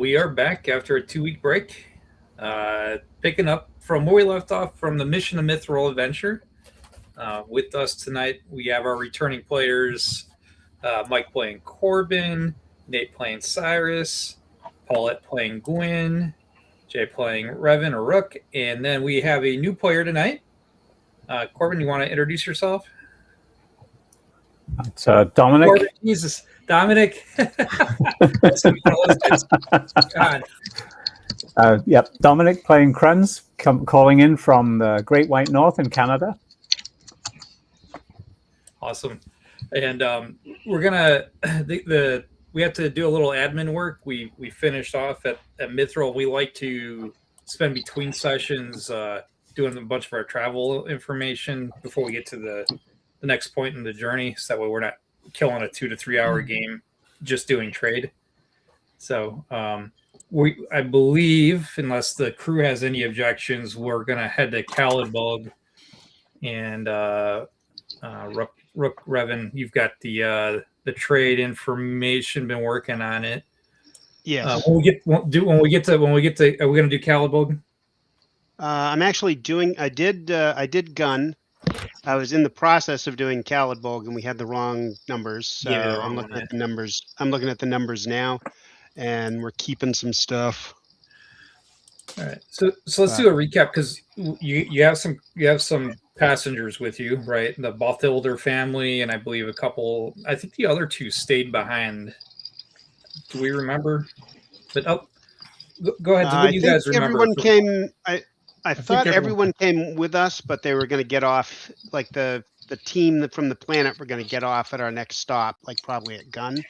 We are back after a 2-week break, picking up from where we left off from the Mission of Mithril adventure. With us tonight, we have our returning players, Mike playing Corbin, Nate playing Cyrus, Paulette playing Gwyn, Jay playing Revan or Rook, and then we have a new player tonight. Corbin, you want to introduce yourself? It's Dominic. Corbin, Jesus, Dominic. God. Yep, Dominic playing Kruns, calling in from the Great White North in Canada. Awesome. And we're gonna we have to do a little admin work. We finished off at Mithril. We like to spend between sessions doing a bunch of our travel information before we get to the next point in the journey, so that way we're not killing a 2 to 3 hour game just doing trade. So I believe, unless the crew has any objections, we're gonna head to Calidbog and Rook Revan, you've got the trade information. Been working on it. Yes. When we get to, are we gonna do Calidbog? I'm actually doing. I did gun. I was in the process of doing Calidbog, and we had the wrong numbers. So I'm looking at the numbers. I'm looking at the numbers now, and we're keeping some stuff. All right. So let's do a recap, because you have some passengers with you, right? The Bothilder family, and I believe a couple. I think the other two stayed behind. Do we remember? But go ahead. What do you guys remember? Everyone came. I thought everyone came with us, but they were going to get off. Like the team from the planet were going to get off at our next stop, like probably at Gun.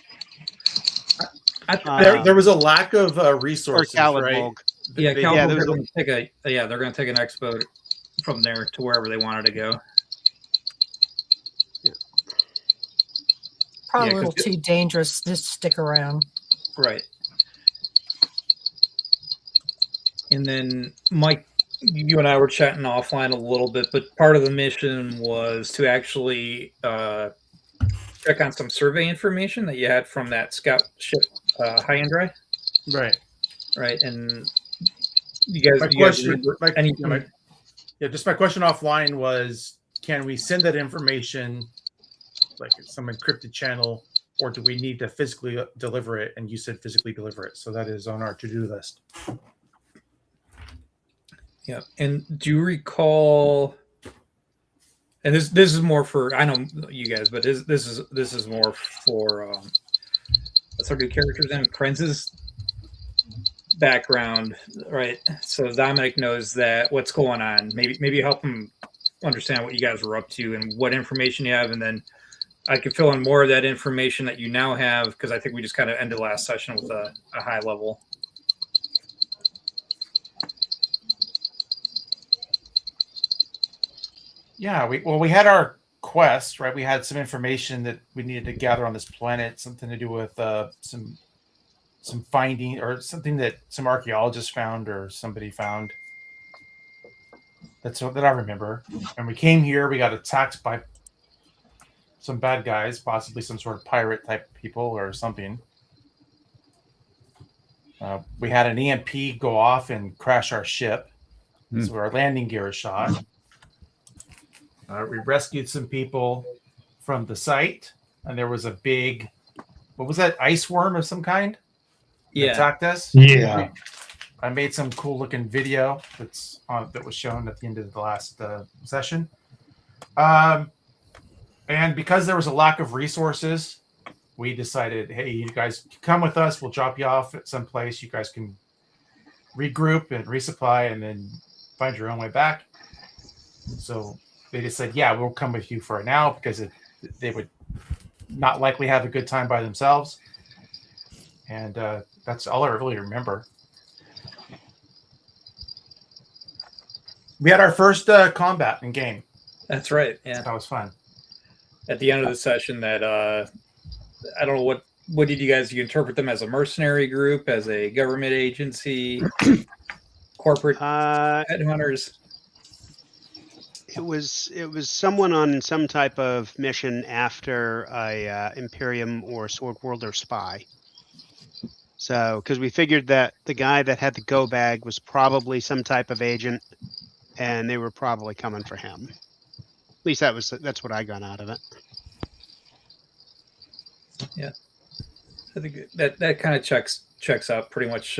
There was a lack of resources, right? Yeah, they're going to take an expo from there to wherever they wanted to go. Yeah. Probably a little too dangerous to stick around. Right. And then Mike, you and I were chatting offline a little bit, but part of the mission was to actually check on some survey information that you had from that scout ship, High and Dry. Right. Right. And my question offline was, can we send that information like some encrypted channel, or do we need to physically deliver it? And you said physically deliver it. So that is on our to-do list. Yeah. And do you recall, and this is more for, I know you guys, but this is more for what's our new character's name? Krenz's background, right? So Dominic knows that what's going on. Maybe help him understand what you guys were up to and what information you have, and then I can fill in more of that information that you now have, because I think we just kind of ended last session with a high level. Yeah, we had our quest, right? We had some information that we needed to gather on this planet, something to do with some finding, or something that some archaeologists found or somebody found. That's what that I remember. And we came here, we got attacked by some bad guys, possibly some sort of pirate type people or something. We had an EMP go off and crash our ship. So our landing gear is shot. We rescued some people from the site, and there was a big, what was that, ice worm of some kind? Yeah. Attacked us. Yeah. I made some cool looking video that was shown at the end of the last session. And because there was a lack of resources, we decided, hey, you guys come with us. We'll drop you off at some place. You guys can regroup and resupply and then find your own way back. So they just said, yeah, we'll come with you for now, because they would not likely have a good time by themselves. And that's all I really remember. We had our first combat in game. That's right. Yeah, that was fun. At the end of the session, that I don't know what did you interpret them as, a mercenary group, as a government agency, corporate headhunters? It was someone on some type of mission after a Imperium or Sword World or spy. So, because we figured that the guy that had the go bag was probably some type of agent, and they were probably coming for him. At least that's what I got out of it. I think that kind of checks out pretty much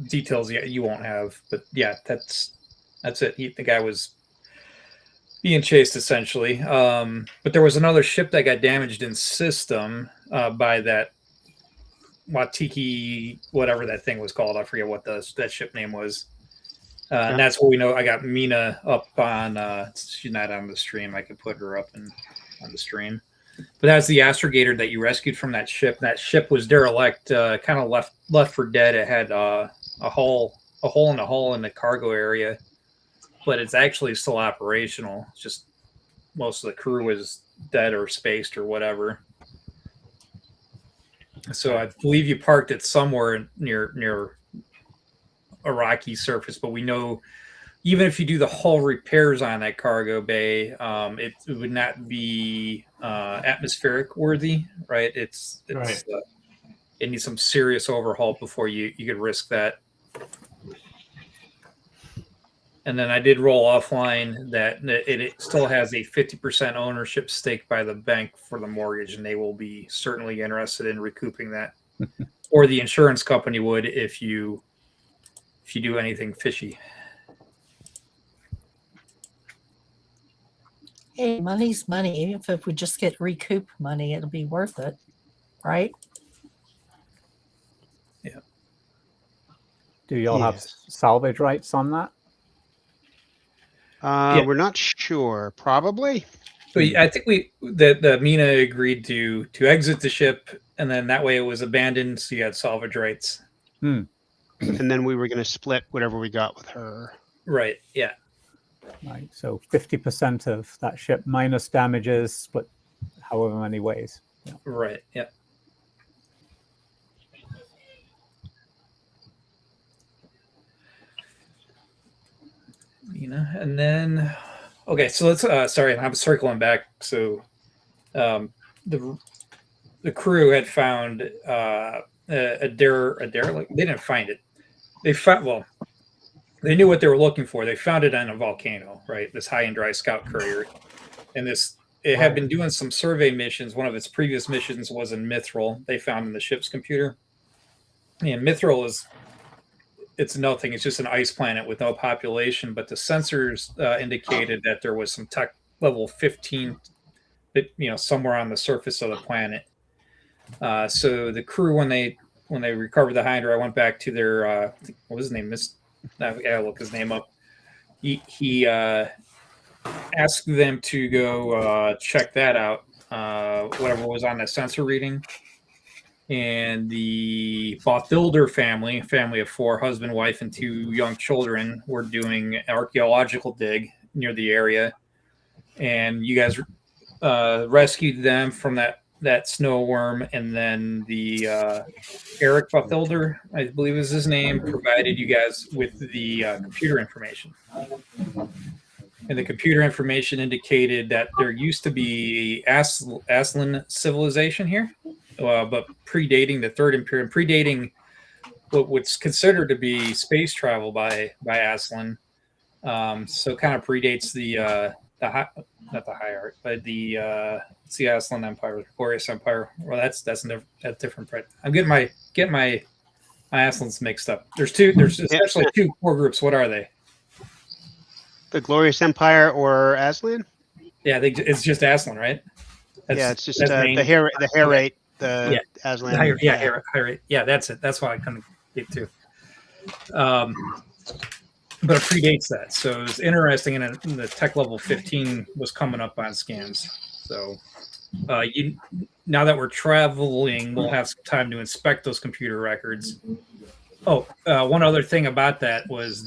details you won't have, but yeah, that's it. The guy was being chased essentially, but there was another ship that got damaged in system by that Watiki, whatever that thing was called. I forget what that ship name was. And that's what we know. I got Mina up on. She's not on the stream. I could put her up on the stream. But that's the astrogator that you rescued from that ship. That ship was derelict, kind of left for dead. It had a hole in the hull in the cargo area, but it's actually still operational. It's just most of the crew was dead or spaced or whatever. So I believe you parked it somewhere near a rocky surface, but we know even if you do the hull repairs on that cargo bay, it would not be atmospheric worthy, right? It's Right. It needs some serious overhaul before you could risk that. And then I did roll offline that it still has a 50% ownership stake by the bank for the mortgage, and they will be certainly interested in recouping that, or the insurance company would if you do anything fishy. Hey, money's money. Even if we just get recoup money, it'll be worth it, right? Yeah. Do you all have salvage rights on that? We're not sure. Probably. So I think the Mina agreed to exit the ship, and then that way it was abandoned, so you had salvage rights. And then we were going to split whatever we got with her. Right. Yeah. Right. So 50% of that ship minus damages, split however many ways. Yeah. Right. Yeah. And then okay, so let's sorry, I'm circling back. So the crew had found a derelict. They didn't find it. They knew what they were looking for. They found it on a volcano, right? This high and dry scout courier. And it had been doing some survey missions. One of its previous missions was in Mithril. They found in the ship's computer. And Mithril it's nothing. It's just an ice planet with no population. But the sensors indicated that there was some tech level 15, somewhere on the surface of the planet. So the crew, when they recovered the Hydra, I went back to their what was his name? I gotta look his name up. He asked them to go check that out, whatever was on the sensor reading. And the Bothilder family of 4, husband, wife, and 2 young children, were doing an archaeological dig near the area. And you guys rescued them from that snow worm, and then the Eric Bothilder, I believe is his name, provided you guys with the computer information. And the computer information indicated that there used to be Aslan civilization here, but predating the Third Imperium, predating what's considered to be space travel by Aslan. So kind of predates not the High Art, but the Aslan Empire, Glorious Empire. Well, that's different. I'm getting my Aslans mixed up. There's essentially 2 core groups. What are they? The Glorious Empire or Aslan? Yeah, it's just Aslan, right? It's just the Herate, Aslan. Herate. Yeah, that's it. That's why I couldn't get to. But it predates that, so it's interesting. And the tech level 15 was coming up on scans. So now that we're traveling, we'll have some time to inspect those computer records. One other thing about that was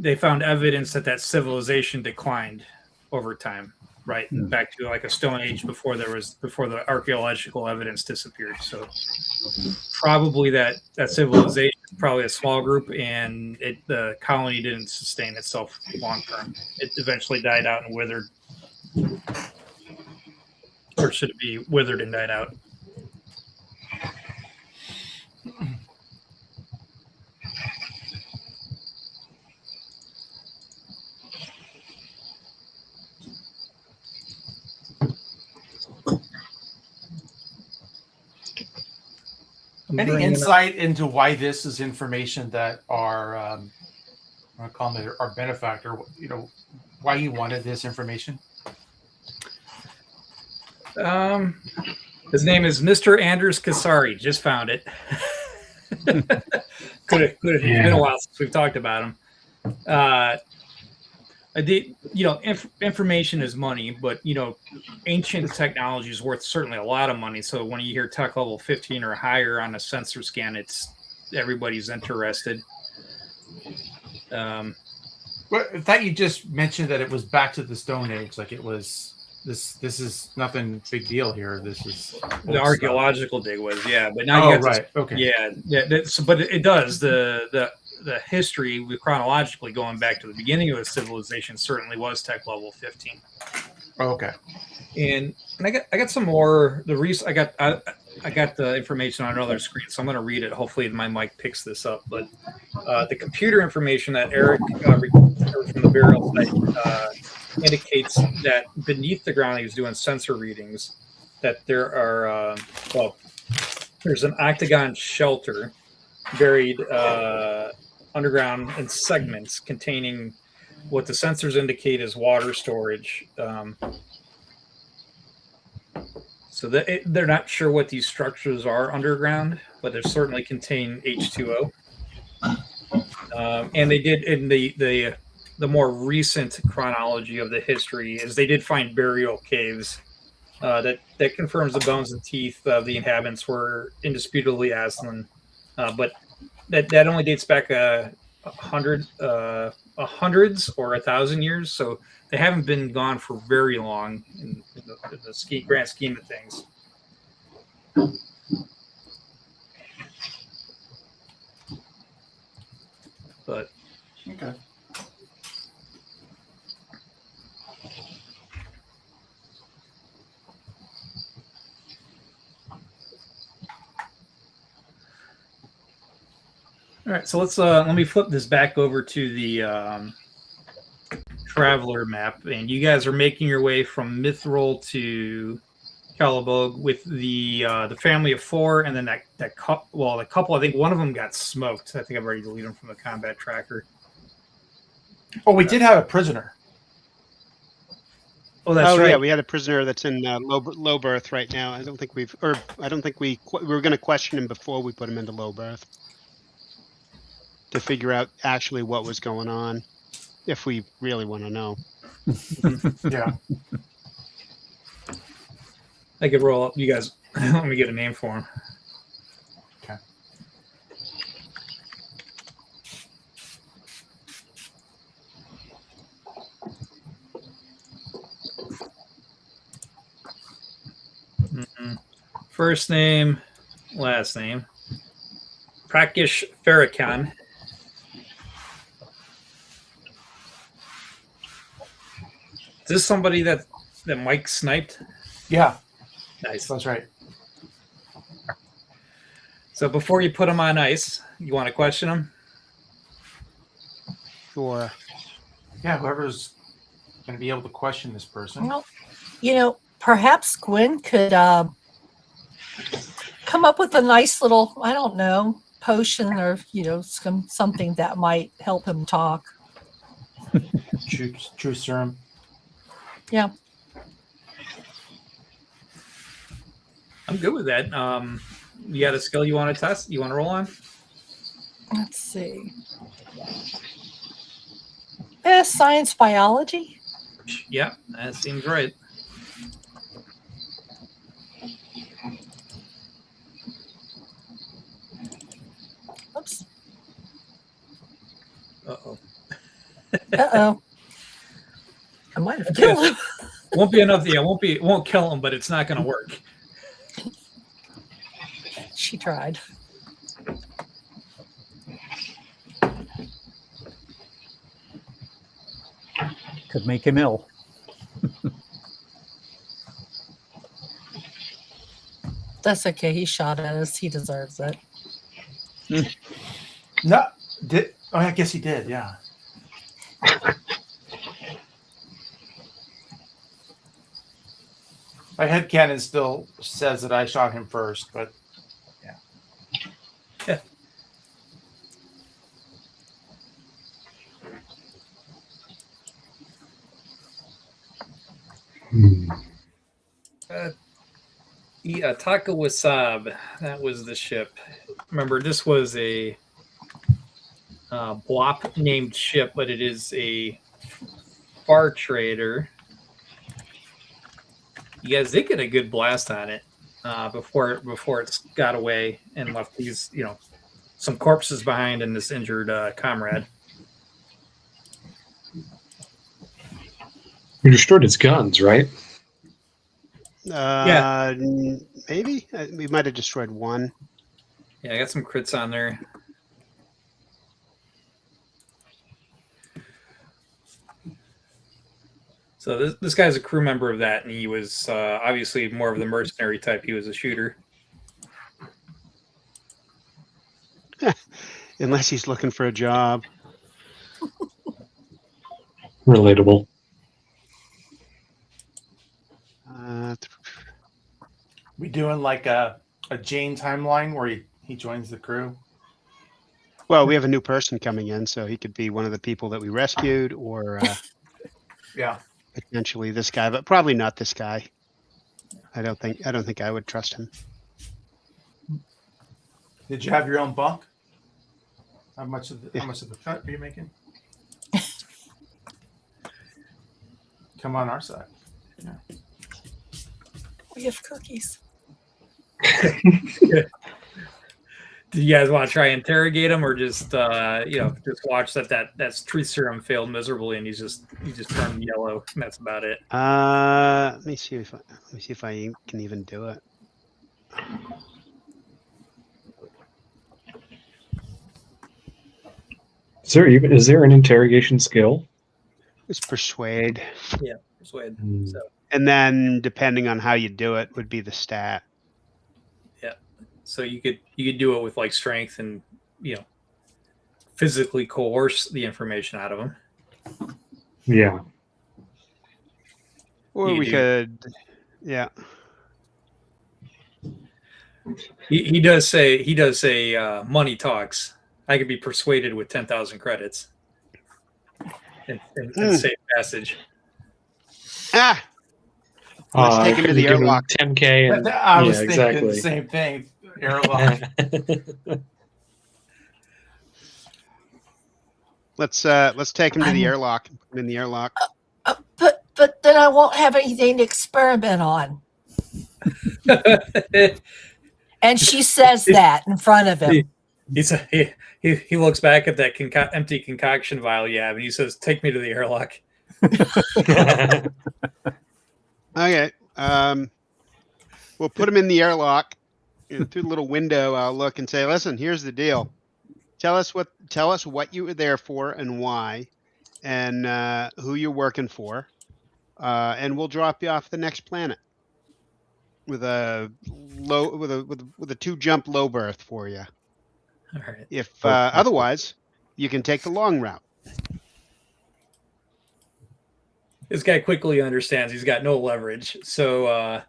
they found evidence that civilization declined over time, right? Back to like a Stone Age before the archaeological evidence disappeared. So probably that civilization is probably a small group, and the colony didn't sustain itself long term. It eventually died out and withered. Or should it be withered and died out? I'm Any bringing up- insight into why this is information that our I call him our benefactor, why he wanted this information? His name is Mr. Anders Kasari. Just found it. It's been a while since we've talked about him. I did, information is money, but ancient technology is worth certainly a lot of money. So when you hear tech level 15 or higher on a sensor scan, everybody's interested. Well, I thought you just mentioned that it was back to the Stone Age, like it was. This is nothing big deal here. This is The archaeological dig was, but now you got okay. But it does the history chronologically going back to the beginning of the civilization certainly was tech level 15. Okay. And I got some more. I got the information on another screen, so I'm going to read it. Hopefully, my mic picks this up. But the computer information that Eric recovered from the burial site indicates that beneath the ground, he was doing sensor readings. That there are there's an octagon shelter buried underground in segments containing what the sensors indicate is water storage. So they're not sure what these structures are underground, but they certainly contain H2O. And they did in the more recent chronology of the history is they did find burial caves that confirms the bones and teeth of the inhabitants were indisputably Aslan, but that only dates back hundreds or 1,000 years. So they haven't been gone for very long in the grand scheme of things. But okay. All right, so let me flip this back over to the traveler map, and you guys are making your way from Mithril to Calabog with the family of 4, and then the couple. I think one of them got smoked. I think I've already deleted them from the combat tracker. Oh, we did have a prisoner. Oh, that's right. Yeah, we had a prisoner that's in low berth right now. I don't think we were going to question him before we put him into low berth to figure out actually what was going on, if we really want to know. Yeah. I could roll up. You guys, let me get a name for him. Okay. First name, last name. Prakish Farrakhan. Is this somebody that Mike sniped? Yeah. Nice. That's right. So before you put him on ice, you want to question him? Sure. Yeah, whoever's going to be able to question this person. Well, perhaps Gwen could come up with a nice little, I don't know, potion or, something that might help him talk. True serum. Yeah. I'm good with that. You got a skill you want to test? You want to roll on? Let's see. Science biology. Yeah, that seems right. Oops. Uh-oh. Uh-oh. I might have killed him. Won't be enough. Yeah, it won't kill him, but it's not going to work. She tried. Could make him ill. That's okay. He shot at us. He deserves it. No, I guess he did. Yeah. My headcanon still says that I shot him first, but yeah. the Taka Wasab. That was the ship. Remember, this was a Blop named ship, but it is a far trader. You guys did get a good blast on it before it's got away and left these, some corpses behind and this injured comrade. You destroyed its guns, right? Maybe we might have destroyed one. Yeah, I got some crits on there. So this guy's a crew member of that, and he was obviously more of the mercenary type. He was a shooter. Unless he's looking for a job. Relatable. We doing like a Jane timeline where he joins the crew? Well, we have a new person coming in, so he could be one of the people that we rescued, or Yeah. potentially this guy, but probably not this guy. I don't think I would trust him. Did you have your own bunk? How much of the cut are you making? Come on our side. Yeah. We have cookies. Do you guys want to try and interrogate him, or just just watch that truth serum failed miserably and he just turned yellow, and that's about it? Let me see if I can even do it. Is there an interrogation skill? It's persuade. Yeah, persuade. So And then depending on how you do it would be the stat. so you could do it with like strength and physically coerce the information out of him. Yeah. Or we could, yeah. He does say money talks. I could be persuaded with 10,000 credits and save passage. Ah, let's take him to the airlock. 10K. And, I was thinking exactly. the same thing. Airlock. Let's take him to the airlock. Put him in the airlock. But then I won't have anything to experiment on. And she says that in front of him. He looks back at that empty concoction vial you have, and he says, "Take me to the airlock." Okay. We'll put him in the airlock. Through the little window, I'll look and say, "Listen, here's the deal. Tell us what you were there for and why, and who you're working for, and we'll drop you off the next planet with a 2-jump low berth for you. All right. If otherwise, you can take the long route." This guy quickly understands he's got no leverage, so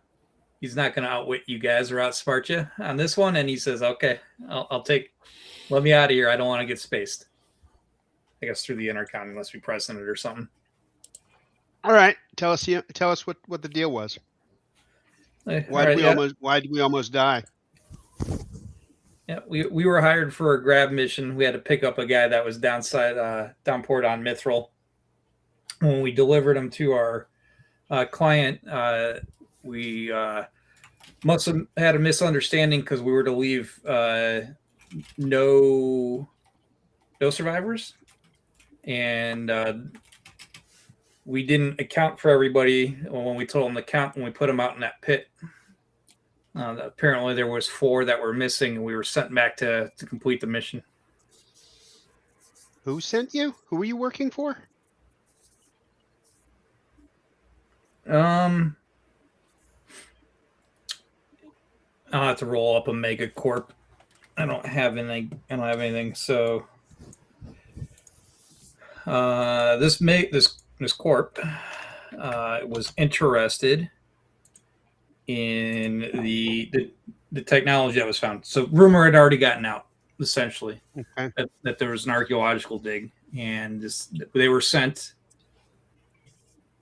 he's not going to outwit you guys or outsmart you on this one. And he says, "Okay, let me out of here. I don't want to get spaced." I guess through the intercom, unless we press on it or something. All right, tell us what the deal was. Why did we almost die? Yeah, we were hired for a grab mission. We had to pick up a guy that was downport on Mithril. When we delivered him to our client, we must have had a misunderstanding because we were to leave no survivors, and we didn't account for everybody when we told them to count when we put them out in that pit. Apparently there was 4 that were missing, and we were sent back to complete the mission. Who sent you? Who were you working for? I'll have to roll up a Mega Corp. I don't have anything. So this corp was interested in the technology that was found. So rumor had already gotten out, essentially, that there was an archaeological dig, and they were sent.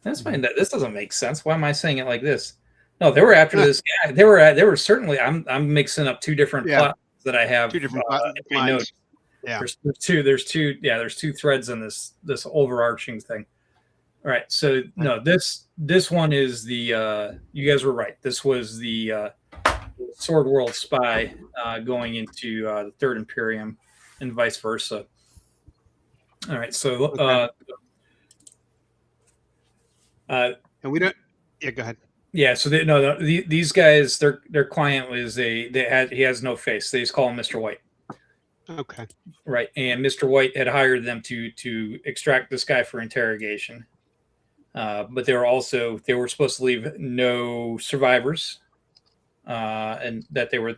That's fine. This doesn't make sense. Why am I saying it like this? No, they were after this guy. They were certainly. I'm mixing up two different Yeah. plots that I have. Two different in my notes. lines. Yeah. There's two threads in this overarching thing. All right, so no, this one is the you guys were right. This was the Sword World spy going into the Third Imperium, and vice versa. All right, so And we don't. Yeah, go ahead. yeah, so these guys, their client was he has no face. They just call him Mr. White. Okay. Right, and Mr. White had hired them to extract this guy for interrogation, but they were supposed to leave no survivors, and that they were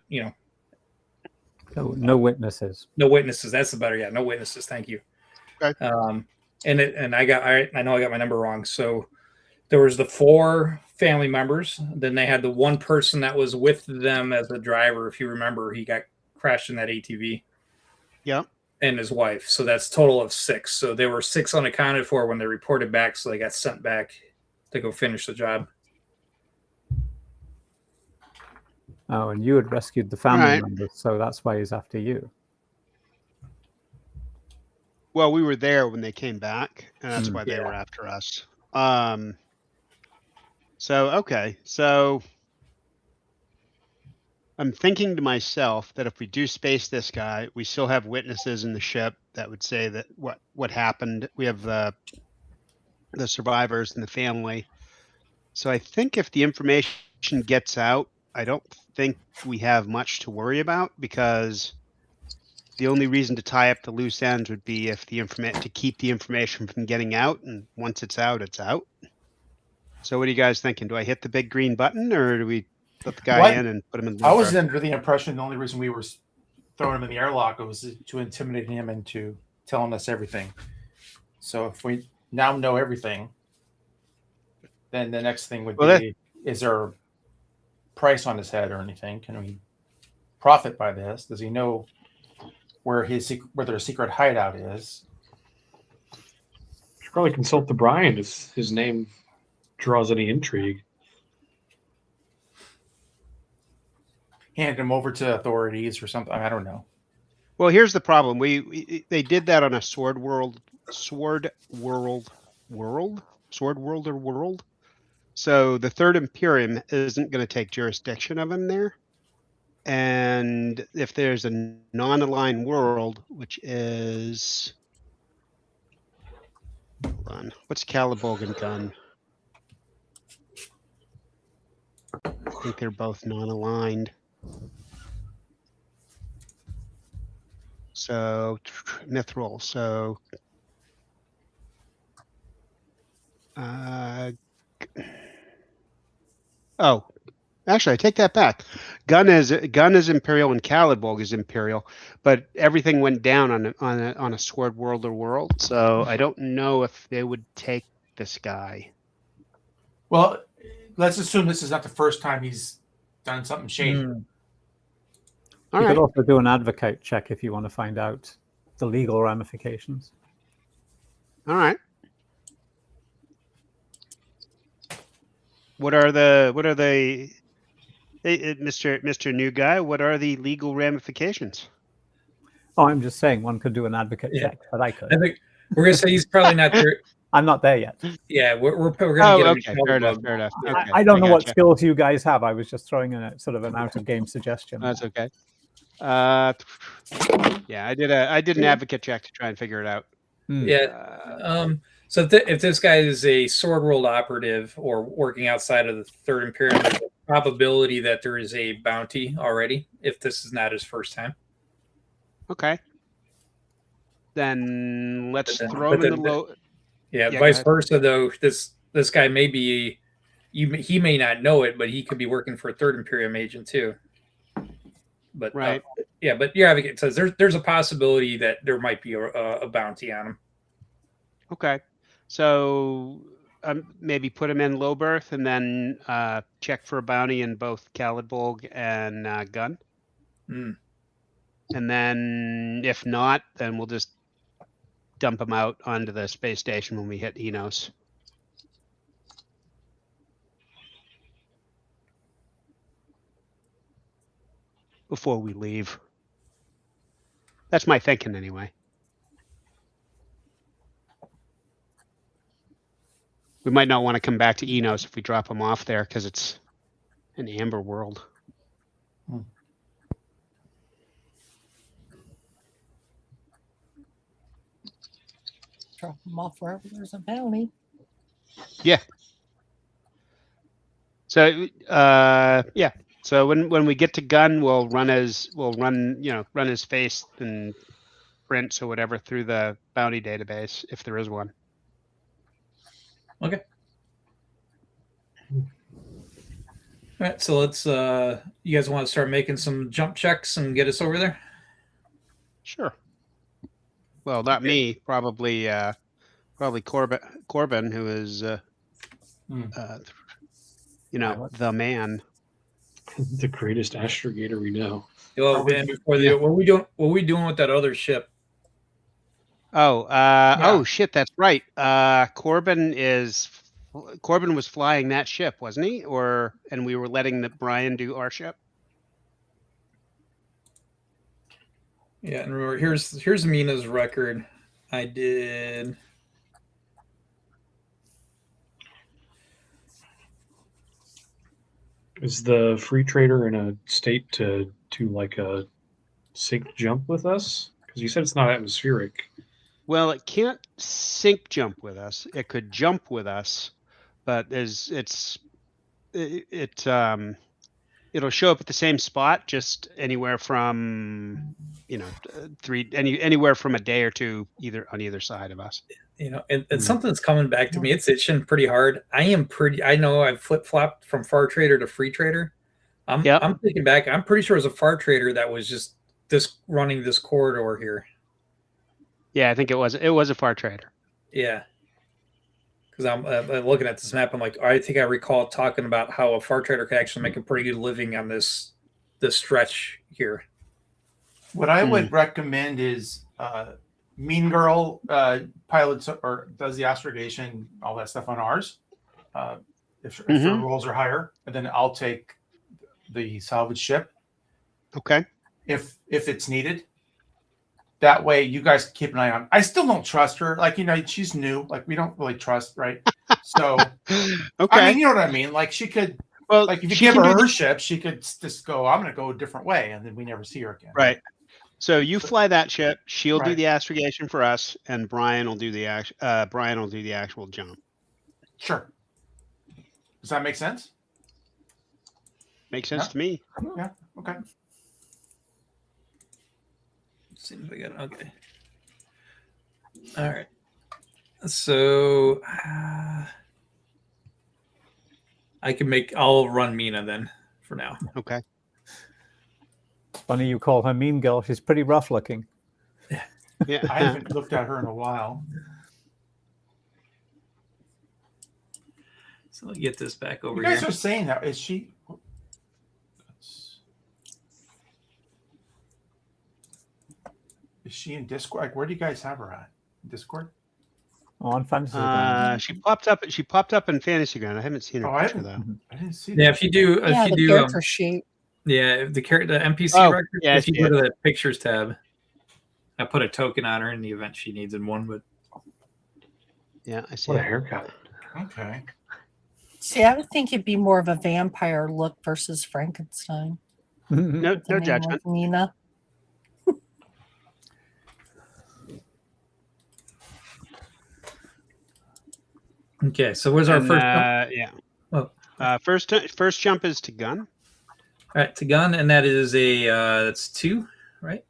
No witnesses. no witnesses. That's the better, yeah, no witnesses. Thank you. Okay. And I know I got my number wrong. So there was the 4 family members. Then they had the one person that was with them as a driver. If you remember, he got crashed in that ATV. Yeah. And his wife. So that's a total of 6. So they were 6 unaccounted for when they reported back. So they got sent back to go finish the job. Oh, and you had rescued the family Right. members, so that's why he's after you. Well, we were there when they came back, and that's Mm. why they Yeah. were after us. Okay. So I'm thinking to myself that if we do space this guy, we still have witnesses in the ship that would say that what happened. We have the survivors and the family. So I think if the information gets out, I don't think we have much to worry about, because the only reason to tie up the loose ends would be if to keep the information from getting out, and once it's out, it's out. So what are you guys thinking? Do I hit the big green button, or do we let the guy in and put him in the I was bar? under the impression the only reason we were throwing him in the airlock was to intimidate him into telling us everything. So if we now know everything, then the next thing would be, is there a price on his head or anything? Can we profit by this? Does he know where their secret hideout is? Should probably consult the Brian if his name draws any intrigue. Hand him over to authorities or something. I don't know. Well, here's the problem. They did that on a Sword World. So the Third Imperium isn't going to take jurisdiction of him there. And if there's a non-aligned world, which is, hold on, what's Calibogan gun? I think they're both non-aligned. So Mithril. So oh, actually, I take that back. Gun is Imperial and Calidborg is Imperial, but everything went down on a Sword World or world. So I don't know if they would take this guy. Well, let's assume this is not the first time he's done something shady. All You right. could also do an advocate check if you want to find out the legal ramifications. All right. What are the Mr. New Guy, what are the legal ramifications? Oh, I'm just saying one could do an advocate Yeah. check, but I could. I think we're gonna say he's probably not there. I'm not there yet. Yeah, we're gonna Oh, get him okay. Fair enough. Okay, I don't know what gotcha. skills you guys have. I was just throwing in a sort of an out of game suggestion. That's okay. Yeah, I did an advocate check to try and figure it out. Yeah. So if this guy is a Sword World operative or working outside of the Third Imperium, there's a probability that there is a bounty already, if this is not his first time. Okay. Then let's But then- throw but him in the then- low. Yeah, Yeah, go vice ahead. versa, though. This guy may be, he may not know it, but he could be working for a Third Imperium agent too. But Right. yeah, but your advocate says there's a possibility that there might be a bounty on him. Okay. So maybe put him in low berth and then check for a bounty in both Calidborg and Gun. Mm. And then if not, then we'll just dump him out onto the space station when we hit Enos. before we leave. That's my thinking anyway. We might not want to come back to Enos if we drop them off there because it's an amber world. Drop them off wherever there's a bounty. Yeah. So yeah. So when we get to gun, we'll run his face and prints or whatever through the bounty database if there is one. Okay. All right, so let's. You guys want to start making some jump checks and get us over there? Sure. Well, not me. Probably Corbin, who is, the man. The greatest astrogator we know. Well, Ben, before the, what are we doing with that other ship? Oh shit, that's right. Corbin was flying that ship, wasn't he? And we were letting Brian do our ship. Yeah, and remember, here's Mina's record. I did. Is the free trader in a state to like a sync jump with us? Because you said it's not atmospheric. Well, it can't sync jump with us. It could jump with us, but it'll show up at the same spot, just anywhere from anywhere from a day or two, on either side of us. And something's coming back to me. It's itching pretty hard. I know I've flip-flopped from far trader to free trader. I'm thinking back. I'm pretty sure it was a far trader that was just running this corridor here. Yeah, I think it was a far trader. Yeah. Because I'm looking at this map. I'm like, I think I recall talking about how a far trader could actually make a pretty good living on this stretch here. What I would recommend is Mean Girl pilots or does the astrogation, all that stuff on ours. If her rolls are higher, and then I'll take the salvage ship. Okay. If it's needed. That way, you guys can keep an eye on. I still don't trust her. Like, she's new. Like, we don't really trust, right? So, okay. I mean, you know what I mean? Like, she could, if you give her ship, she could just go, I'm going to go a different way. And then we never see her again. Right. So you fly that ship. She'll do the astrogation for us, and Brian will do the actual jump. Sure. Does that make sense? Makes sense to me. Yeah. Okay. Seems like it. Okay. All right. So I'll run Mina then for now. Okay. Funny you call her mean girl. She's pretty rough looking. Yeah. I haven't looked at her in a while. So let me get this back over You guys here. are saying that. Is she? Is she in Discord? Like, where do you guys have her at? Discord? Oh, on Fantasy Grounds. She popped up in Fantasy Ground. I haven't seen her picture though. I didn't see Yeah, that. if you do, the character sheet. yeah, the NPC record. yeah, If you go to the pictures tab, I put a token on her in the event she needs in one. But Yeah, I see. What a haircut. Okay. See, I would think it'd be more of a vampire look versus Frankenstein. No The name judgment. of Nina. okay, so where's our first jump? Yeah. Oh. First jump is to gun. All right, to gun, and that is that's 2, right?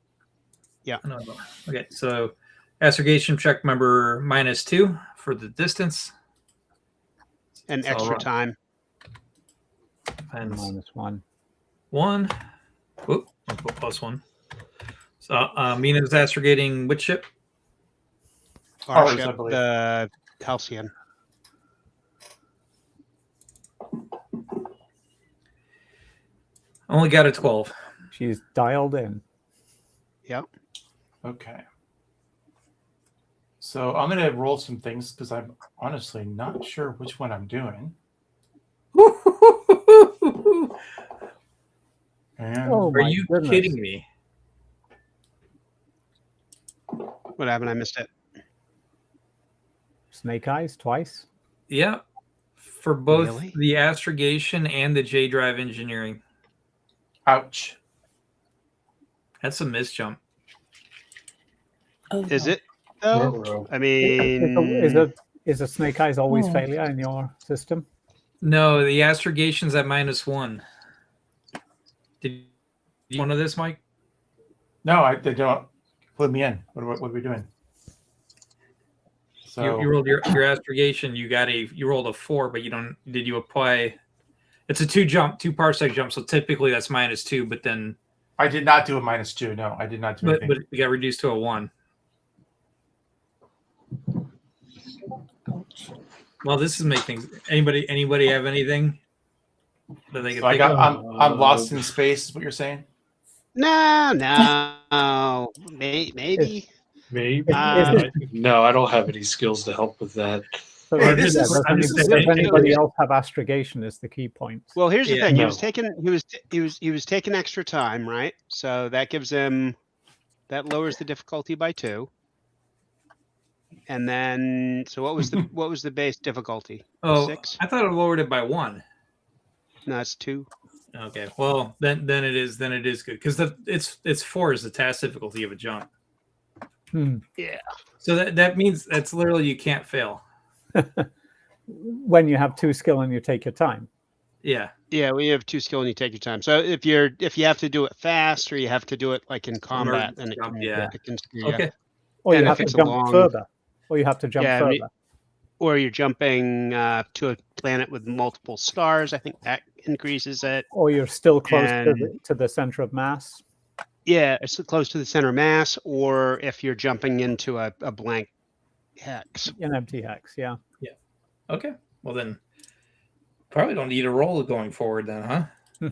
Yeah. No. Okay, so astrogation check number -2 for the distance. And So extra time. And -1. 1. Whoop, I'll put +1. So Mina's astrogating which ship? Our Ours, I ship, believe. the Halcyon. Only got a 12. She's dialed in. Yep. Okay. So I'm going to roll some things because I'm honestly not sure which one I'm doing. And Oh, Are my you goodness. kidding me? What happened? I missed it. Snake eyes twice. Yeah. For both Really? the astrogation and the J drive engineering. ouch. That's a miss jump. Oh, Is no. it though? Ruh-roh. I mean, Is a snake eyes always Hmm. failure in your system? No, the astrogation's at -1. Did you want this, Mike? No, they don't put me in. What are we doing? So You rolled your astrogation. You rolled a 4, but you don't. Did you apply? It's a 2 parsec jump. So typically that's -2, but then I did not do a -2. No, I did not do but anything. it got reduced to a 1. Ouch. Well, this is making anybody have anything that they can So I think got of? I'm lost in space. Is what you're saying? no. Maybe. Maybe. Is No, I don't have any skills to help with that. So Hey, yeah, this is- does I'm just anybody saying- else have astrogation is the key point. Well, here's the Yeah, thing. no. He was taking extra time, right? So that gives him that lowers the difficulty by 2. And then, so what was the base difficulty? Oh, 6? I thought it lowered it by 1. No, it's 2. Okay, well then it is good because it's 4 is the task difficulty of a jump. Yeah. So that means that's literally you can't fail. When you have 2 skill and you take your time. Yeah, Yeah, we have 2 skill and you take your time. So if you have to do it fast or you have to do it like in combat, then jump, it yeah. can screw you. Okay. Or And you if have to it's a jump long- further. Or you have to jump Yeah, I further. mean- Or you're jumping to a planet with multiple stars. I think that increases it. Or you're still close And- to the center of mass. Yeah, it's close to the center mass, or if you're jumping into a blank hex. An empty hex, yeah. Okay. Well then, probably don't need a roll going forward then, huh?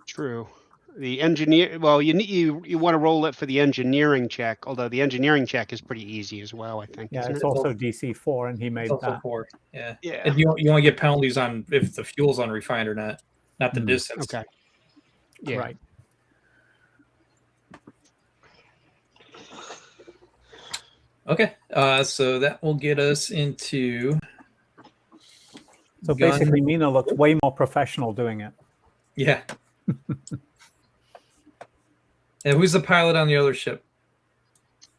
True. The engineer. Well, you want to roll it for the engineering check, although the engineering check is pretty easy as well. I think. Yeah, isn't it's it? also DC 4, and he made It's also that. 4. Yeah. Yeah. And you only get penalties on if the fuel's unrefined or not the distance. Okay. Yeah. Right. Okay. So that will get us into So gun- basically, Mina looks way more professional doing it. Yeah. And who's the pilot on the other ship?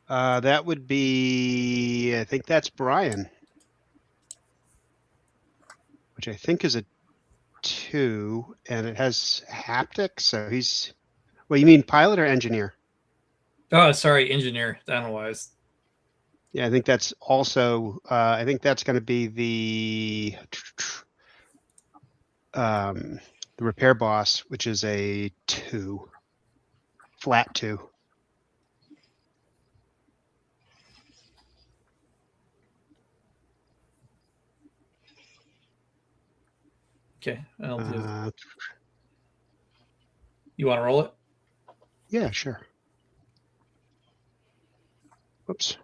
That would be. I think that's Brian, which I think is a 2, and it has haptics. So he's. Well, you mean pilot or engineer? Oh, sorry, engineer. I don't know why. Yeah, I think that's also. I think that's going to be the repair boss, which is a 2, flat 2. Okay. I'll do. Uh, You want to roll it? yeah, sure. Whoops.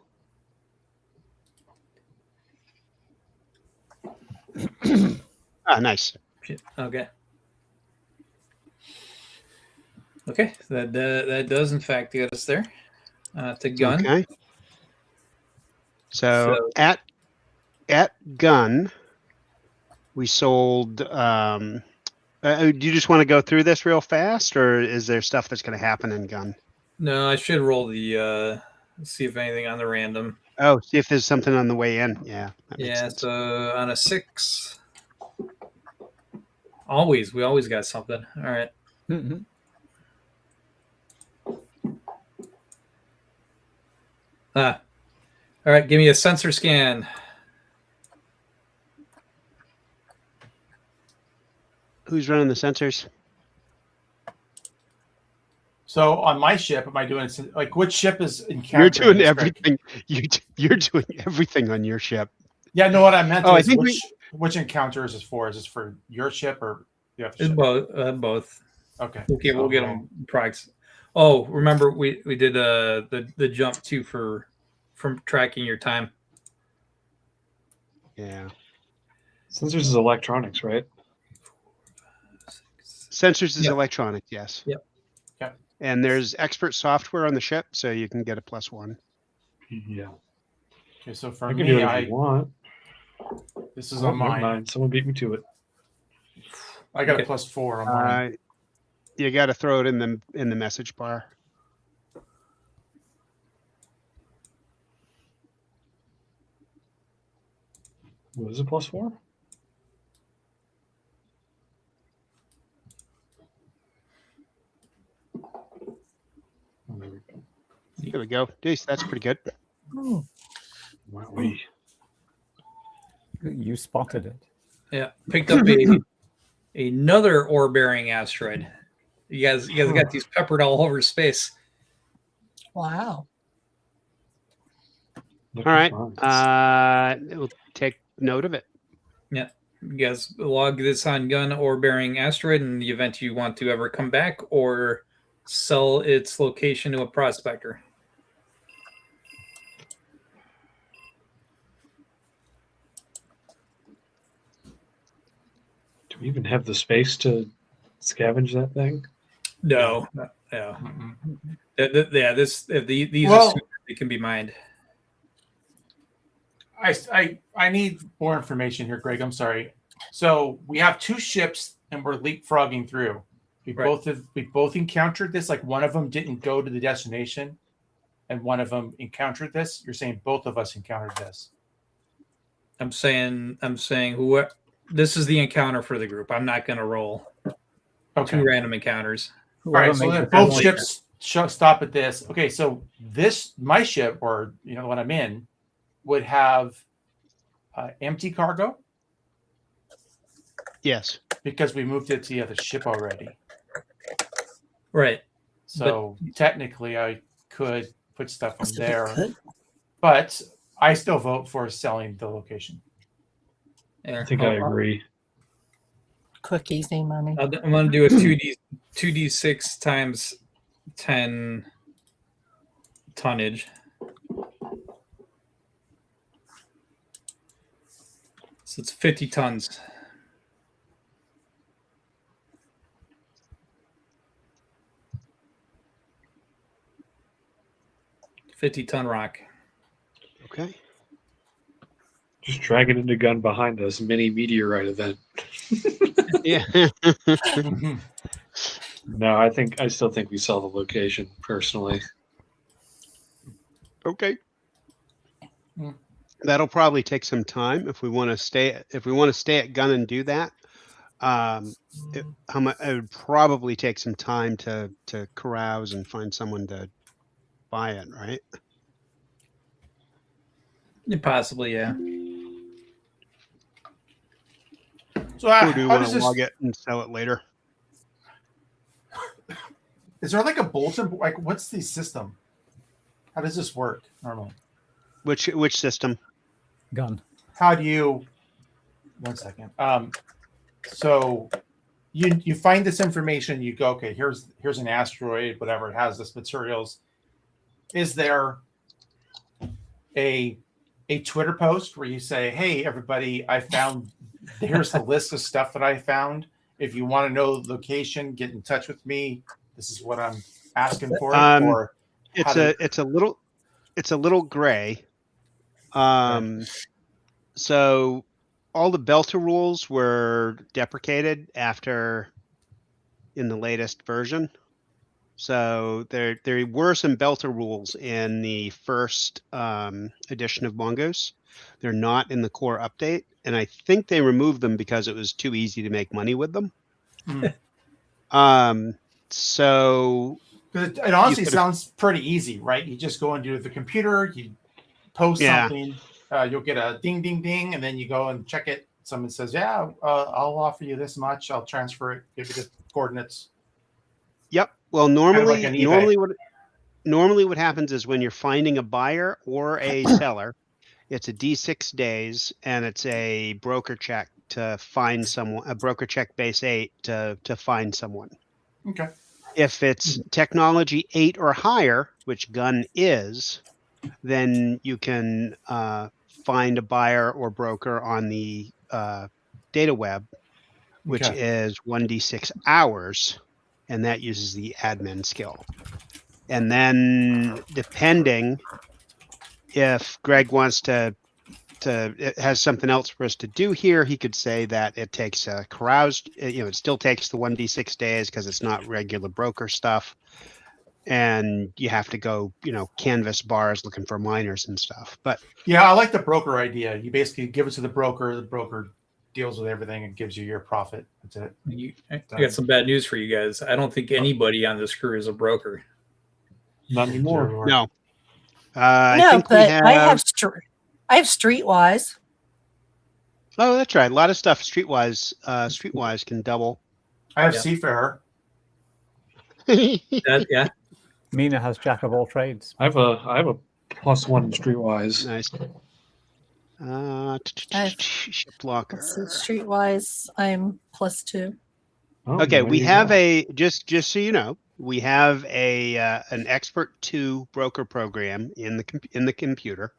Nice. Okay. Okay. That does in fact get us there. To gun. Okay. So, So- at gun, we sold. Do you just want to go through this real fast, or is there stuff that's going to happen in gun? No, I should roll the see if anything on the random. Oh, see if there's something on the way in. Yeah. That makes Yeah, sense. so on a 6. We always got something. All right. Mhm. All right, give me a sensor scan. Who's running the sensors? So on my ship, am I doing like which ship is encountering? You're doing this trick? everything. You're doing everything on your ship. Yeah, no. What I meant Oh, I is think which encounter is this for? Is this for your ship or the other It's ship? both. Okay. Okay, we'll So, get them products. Oh, remember we did the jump too from tracking your time. Yeah. Sensors is electronics, right? Sensors is Yep. electronic, yes. Yep. Yep. And there's expert software on the ship, so you can get a +1. Yeah. Okay, so for I can do me, it if you want. this is Oh, on never mine. mind. Someone beat me to it. I got Okay. a +4 on mine. You got to throw it in the message bar. What is it, +4? Oh, there we go. There we go. Jeez, that's pretty good. Hmm. Wow, You spotted it. Yeah, picked up another ore-bearing asteroid. You guys got these peppered all over space. Wow. Look All right. at mine. We'll take note of it. Yeah, you guys log this on gun ore-bearing asteroid in the event you want to ever come back or sell its location to a prospector. Do we even have the space to scavenge that thing? No. Mm-mm. Yeah, these Well- they can be mined. I need more information here, Greg. I'm sorry. So we have 2 ships and we're leapfrogging through. We both encountered this. Like one of them didn't go to the destination, and one of them encountered this. You're saying both of us encountered this. I'm saying who this is the encounter for the group. I'm not going to roll Okay. 2 random encounters. All right. So Whoever then makes both the ships stop at this. Okay. So my ship, or what I'm in, would have empty cargo Yes. because we moved it to the other ship already. Right. So technically, I could put stuff on there, Could. but I still vote for selling the location. Yeah, I think I agree. Quick, easy money. I'm going to do a 2d6 times 10 tonnage. So it's 50 tons. $50-ton rock. Okay. Just drag it into gun behind us. Mini meteorite event. Yeah. No, I still think we sell the location personally. Okay. Hmm. That'll probably take some time if we want to stay at gun and do that. It would probably take some time to carouse and find someone to buy it, right? Yeah, possibly, yeah. So Or do we how want does to this? log it and sell it later? Is there like a bulletin? Like, what's the system? How does this work normally? Which system? Gun. How do you? 1 second. So you find this information. You go, okay. Here's an asteroid. Whatever, it has this materials. Is there a Twitter post where you say, "Hey, everybody, I found. Here's the list of stuff that I found. If you want to know the location, get in touch with me. This is what I'm asking for." Or It's a little gray. So all the Belter rules were deprecated in the latest version. So there were some Belter rules in the first edition of Mongoose. They're not in the core update, and I think they removed them because it was too easy to make money with them. So because it honestly sounds pretty easy, right? You just go into the computer, you post something, you'll get a ding, ding, ding, and then you go and check it. Someone says, "Yeah, I'll offer you this much. I'll transfer it. Give you the coordinates." Yep. Well, Kind of like an eBay. normally what happens is when you're finding a buyer or a seller, it's a D6 days, and it's a broker check to find someone, a broker check base 8 to find someone. Okay. If it's technology 8 or higher, which gun is, then you can find a buyer or broker on the data web which Okay. is 1d6 hours, and that uses the admin skill. And then depending if Greg wants to it has something else for us to do here, he could say that it takes a caroused, it still takes the 1d6 days because it's not regular broker stuff. And you have to go, canvas bars looking for miners and stuff. But Yeah, I like the broker idea. You basically give it to the broker deals with everything and gives you your profit. That's it. I got some bad news for you guys. I don't think anybody on this crew is a broker. Not anymore. no. No, I think but we have. I have Streetwise. Oh, that's right. A lot of stuff Streetwise can double. I have Yeah. Seafarer. Yeah. Mina has Jack of all trades. I have a +1 in Streetwise. Nice. Ship locker. Let's see, Streetwise, I'm +2. Oh, Okay, there we you have go. just so you know, we have an expert 2 broker program in the computer.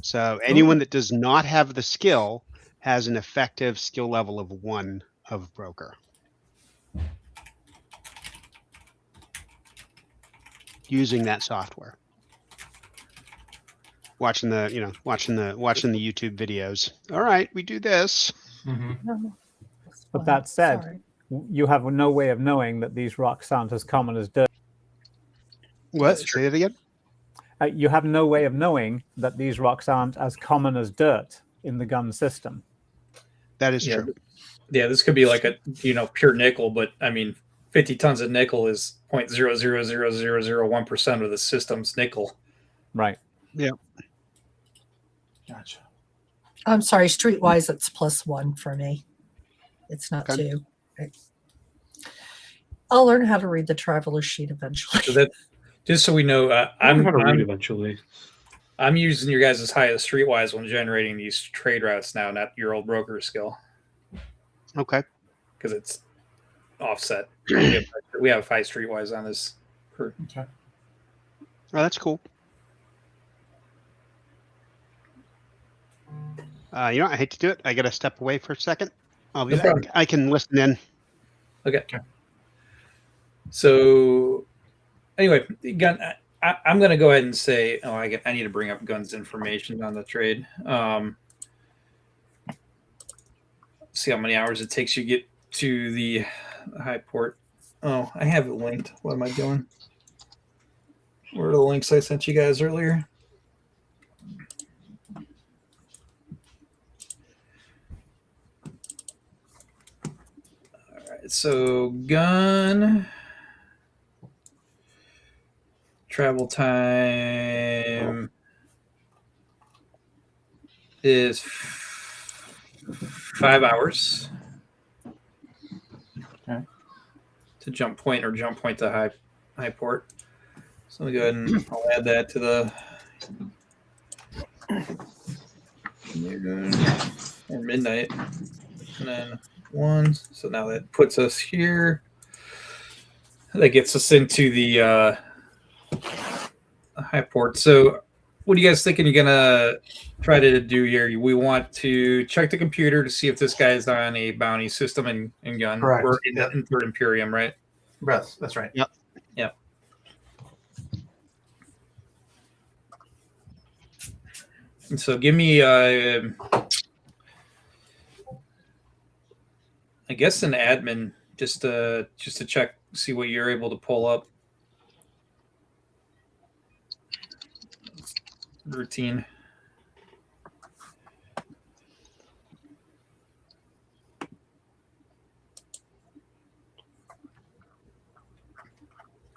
So anyone that does not have the skill has an effective skill level of 1 of broker. Using that software. Watching the YouTube videos. All right, we do this. Mm-hmm. But that said, Sorry. you have no way of knowing that these rocks aren't as common as dirt. What? Say it again. You have no way of knowing that these rocks aren't as common as dirt in the gun system. That is Yeah. true. Yeah, this could be like a pure nickel, but I mean 50 tons of nickel is 0.00001% of the system's nickel. Right. Gotcha. I'm sorry, Streetwise, it's +1 for me. It's not Okay. 2. I'll learn how to read the traveler sheet eventually. So that, just so we know, I'm going to read eventually. I'm using your guys' highest Streetwise when generating these trade routes now, not your old broker skill, Okay. because it's offset. We have 5 Streetwise on this crew. Okay. Oh, that's cool. I hate to do it. I got to step away for a second. I'll be No back. problem. I can listen in. Okay. So, anyway, gun. I'm going to go ahead and say, I need to bring up guns information on the trade. See how many hours it takes you to get to the high port. Oh, I have it linked. What am I doing? Where are the links I sent you guys earlier? All right, so gun travel time is 5 hours. Okay. To jump point to high port. So let me go ahead and I'll add that to the noon or midnight. And then 1. So now that puts us here. That gets us into the high port. So what are you guys thinking you're gonna try to do here? We want to check the computer to see if this guy is on a bounty system and gun. Correct. We're in Yep. the Third Imperium, right? That's right. Yep. Yep. And so give me I guess an admin just to check, see what you're able to pull up. Routine.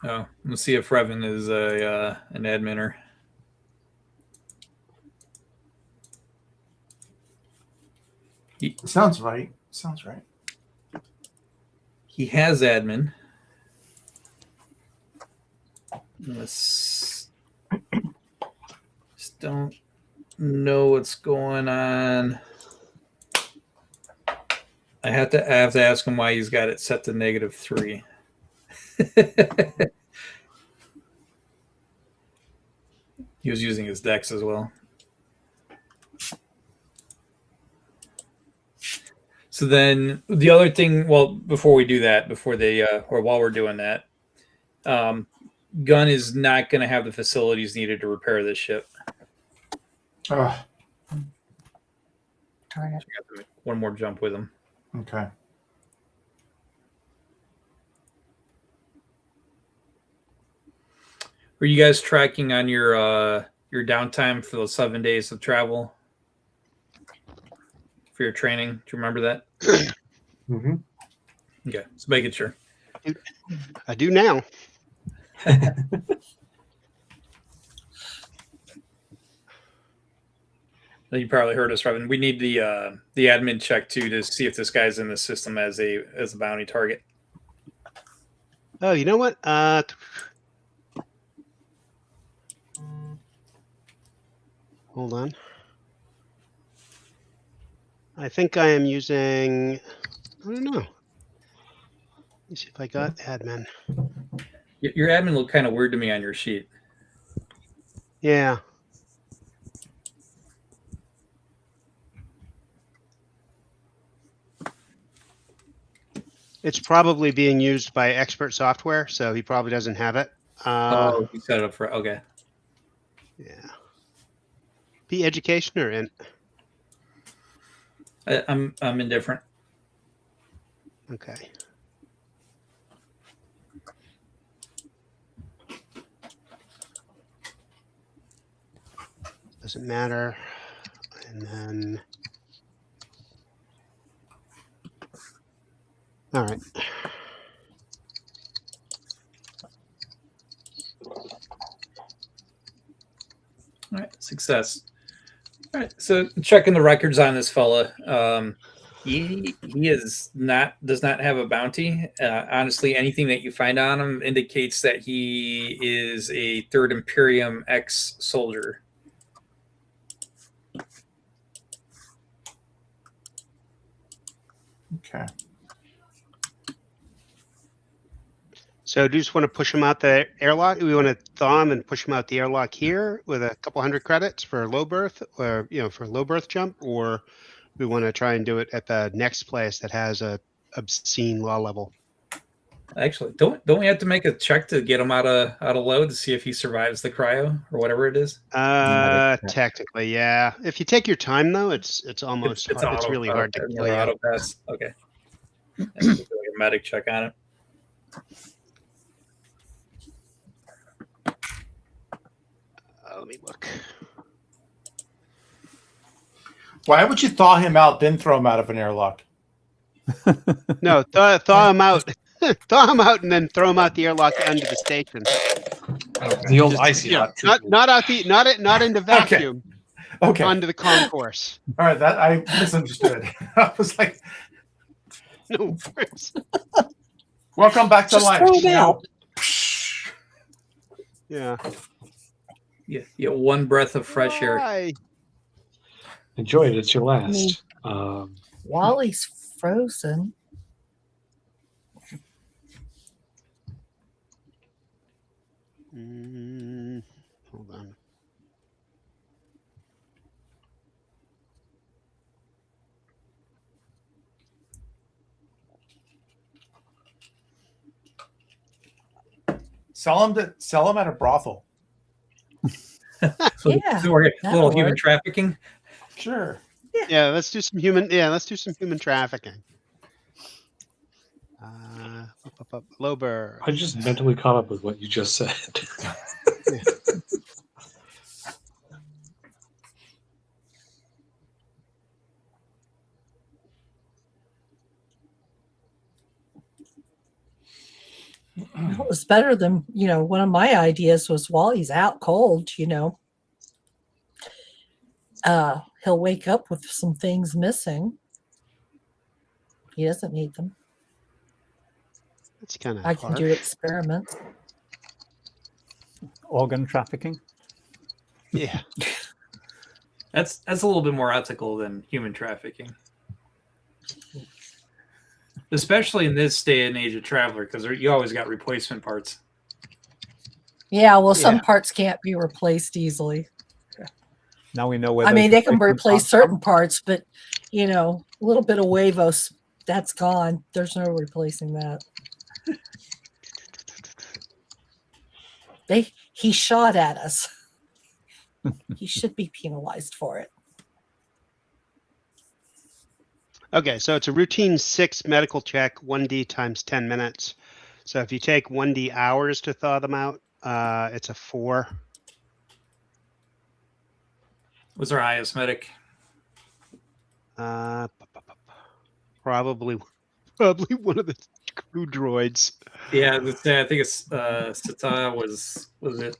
Oh, let's see if Revan is an adminer. Sounds right. He has admin. Just don't know what's going on. I have to ask him why he's got it set to -3. He was using his dex as well. So So then the other thing, well, before we do that, before they, or while we're doing that, Gunn is not going to have the facilities needed to repair this ship. Ugh, Darn it. So we have to make one more jump with him. okay. Were you guys tracking on your downtime for those 7 days of travel for your training? Do you remember that? Mm-hmm. Okay, just making sure. I do now. You probably heard us, Robin. We need the admin check too to see if this guy's in the system as a bounty target. Oh, you know what? Hold on. I think I am using. I don't know. Let's see if I got admin. Your admin looked kind of weird to me on your sheet. Yeah. It's probably being used by expert software, so he probably doesn't have it. Oh, you set it up for okay. Yeah. Be education or in? I'm indifferent. Okay. Doesn't matter. And then. All right. All right, success. All right, so checking the records on this fella. He does not have a bounty. Honestly, anything that you find on him indicates that he is a Third Imperium ex-soldier. Okay. So do you just want to push him out the airlock? Do we want to thaw him and push him out the airlock here with a couple hundred credits for low berth, or for low berth jump, or we want to try and do it at the next place that has a obscene law level? Actually, don't we have to make a check to get him out of low to see if he survives the cryo or whatever it is? Technically, yeah. If you take your time though, it's almost hard. It's really hard to kill you. Auto pass. Okay. Yeah, we'll do like a medic check on it. Let me look. Why would you thaw him out, then throw him out of an airlock? No, thaw him out. Thaw him out and then throw him out the airlock under the station. The old icy hot. Not into vacuum. Okay. Onto the concourse. All right. That I misunderstood. I was like, No. welcome back to Just life. throw him out. Yeah. Yeah, one breath of fresh air. Hi. Enjoy it. It's your last. While he's frozen. Hold on. Sell him at a brothel. So, Yeah, so we're a that'll little human work. trafficking. Sure. Yeah, let's do some human. Yeah, let's do some human trafficking. Low berth. I just mentally caught up with what you just said. It was better than, one of my ideas was while he's out cold, he'll wake up with some things missing. He doesn't need them. That's kind of I can do experiments. Organ trafficking. Yeah. That's a little bit more ethical than human trafficking, especially in this day and age of Traveler, because you always got replacement parts. Yeah, well, some Yeah. parts can't be replaced easily. Now we know where. I those mean, they can replacement replace parts certain come. parts, but A little bit of huevos. That's gone. There's no replacing that. He shot at us. He should be penalized for it. Okay, so it's a routine 6 medical check, 1d times 10 minutes. So if you take 1d hours to thaw them out, it's a 4. What's our highest medic? Probably one of the crew droids. Yeah, I think it's Sata was it?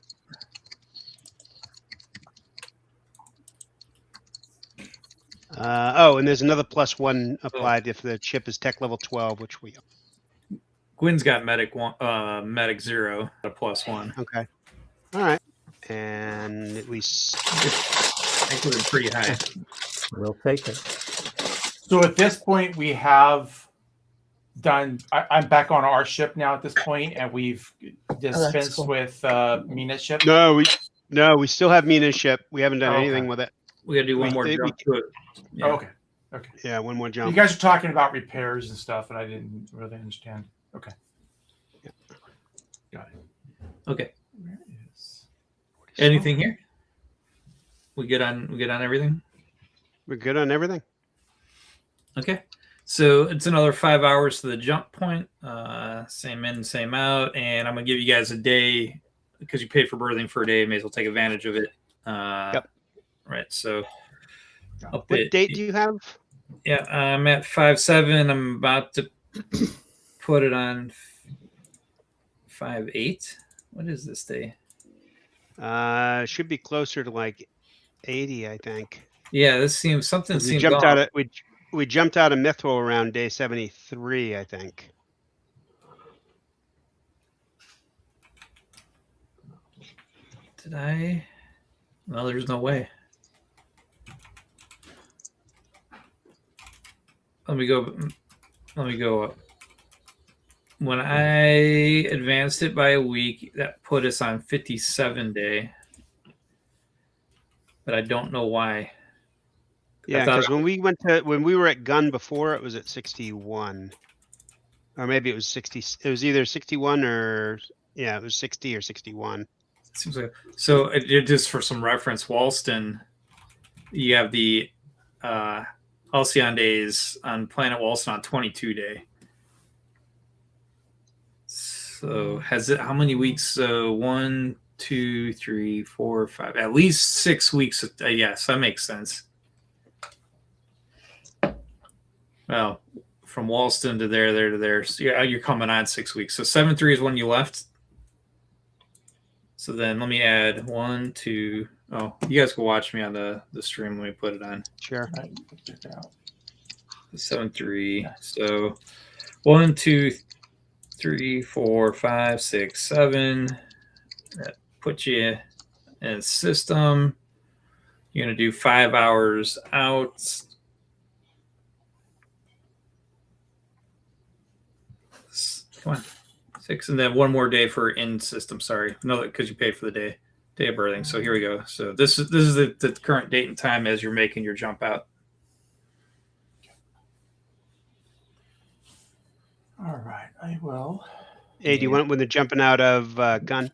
And there's another +1 applied if the ship is tech level 12, which we are. Gwen's got medic 0, a +1. Okay. All right. And at least I think we're pretty high. We'll take it. So at this point, we have done. I'm back on our ship now at this point, and we've dispensed cool. with Mina's ship. no, we still have Mina's ship. We haven't done Oh, okay. anything with it. We gotta do one more jump to it. Yeah. Oh, okay. Okay. Yeah, one more You jump. guys are talking about repairs and stuff, and I didn't really understand. Okay. Yeah. Got it. Okay. Where is Anything here? We good on everything? We're good on everything. Okay. So it's another 5 hours to the jump point. Same in, same out. And I'm gonna give you guys a day because you paid for berthing for a day. May as well take advantage of it. Yep. Right. So up What it- date do you have? Yeah, I'm at 5/7. I'm about to put it on 5/8. What is this day? Should be closer to like 80, I think. Yeah, this seems something We seems jumped off. out of we jumped out of Mithril around day 73, I think. Did I? No, there's no way. Let me go up. When I advanced it by a week, that put us on 57 day. But I don't know why. Yeah, thought because when we were at Gun before, it was at 61, or maybe it was 60. It was either 61 or it was 60 or 61. Seems like so. Just for some reference, Walston, you have the Halcyon days on Planet Walston on 22 day. So has it? How many weeks? So 1, 2, 3, 4, 5. At least 6 weeks. Yes, that makes sense. Well, from Walston to there to there. So you're coming on 6 weeks. So 7/3 is when you left. So then let me add 1, 2. Oh, you guys can watch me on the stream. Let me put it on. Sure. 7/3. So 1, 2, 3, 4, 5, 6, 7. That puts you in system. You're gonna do 5 hours out. Come on. 6, and then one more day for in system. Sorry, no, because you paid for the day of birthing. So here we go. So this is the current date and time as you're making your jump out. All right, I will. Hey, do you want when they're jumping out of Gun?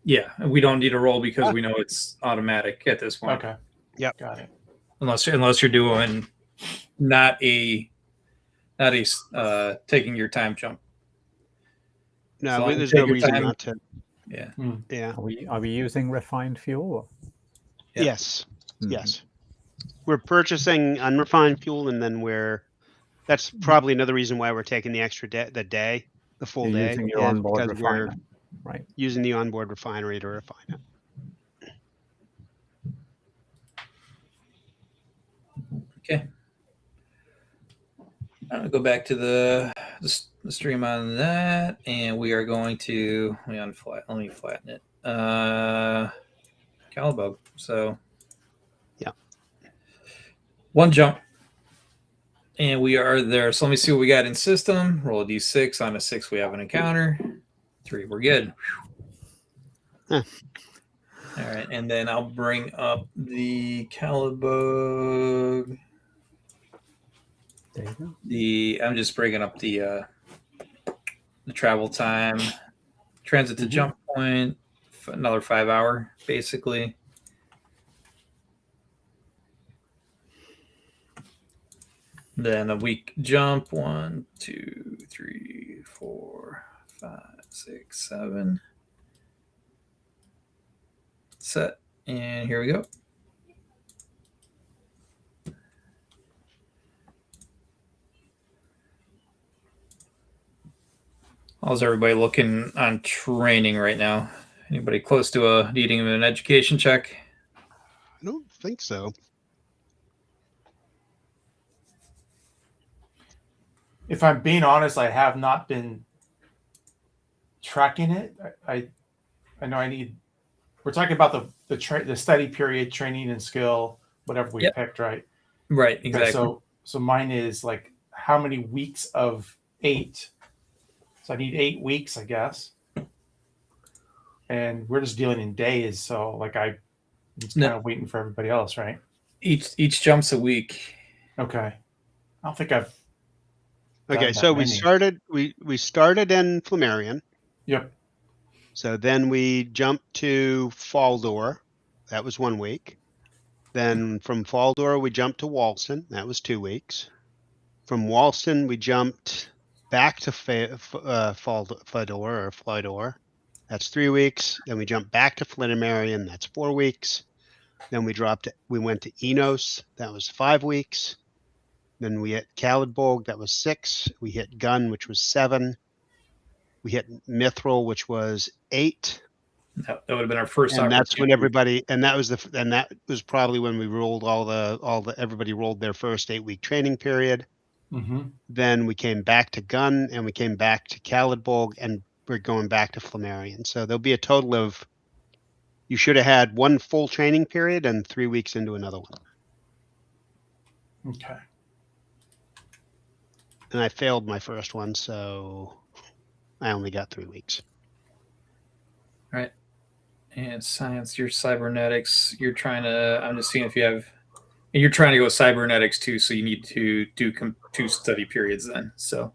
Yeah, and we don't need to roll because we know it's automatic at this point. Okay. Yep. Got it. Unless you're doing not a taking your time jump. No, So there's take no your reason time. not to. Yeah. Yeah. Are we using refined fuel? Or? Yeah. Yes. Mhm. Yes. We're purchasing unrefined fuel, and then that's probably another reason why we're taking the extra day, the full You're day, using your is onboard because we're refiner, right? using the onboard refinery to refine it. Okay. I'm gonna go back to the stream on that, and we are going to let me flatten it. Calibug. So yeah, one jump, and we are there. So let me see what we got in system. Roll a d6. On a 6, we have an encounter. 3, we're good. Huh. All right, and then I'll bring up the Calibug. There you go. I'm just bringing up the travel time, transit to jump point, another 5 hour basically. Then a week jump, 1, 2, 3, 4, 5, 6, 7. Set, and here we go. How's everybody looking on training right now? Anybody close to needing an education check? I don't think so. If I'm being honest, I have not been tracking it. I know I need. We're talking about the study period, training and skill, whatever we picked, right? Right, exactly. Okay, so mine is like how many weeks of 8? So I need 8 weeks, I guess. And we're just dealing in days, so like I'm just kind of waiting for everybody else, right? Each jump's a week. Okay. I don't think I've. Okay, so we started in Flammarion. Yep. So then we jumped to Faldor. That was 1 week. Then from Faldor, we jumped to Walston. That was 2 weeks. From Walston, we jumped back to Flydor. That's 3 weeks. Then we jumped back to Flammarion. That's 4 weeks. Then we went to Enos. That was 5 weeks. Then we hit Kalidborg. That was 6. We hit Gun, which was 7. We hit Mithril, which was 8. That would have been our first. And that's when everybody, and that was probably when we rolled everybody rolled their first 8-week training period. Mm-hmm. Then we came back to Gun, and we came back to Kalidborg, and we're going back to Flammarion. So there'll be a total of, you should have had 1 full training period and 3 weeks into another one. Okay. And I failed my first one, so I only got 3 weeks. All right. And science, your cybernetics, I'm just seeing if you have, and you're trying to go cybernetics too, so you need to do 2 study periods then. So.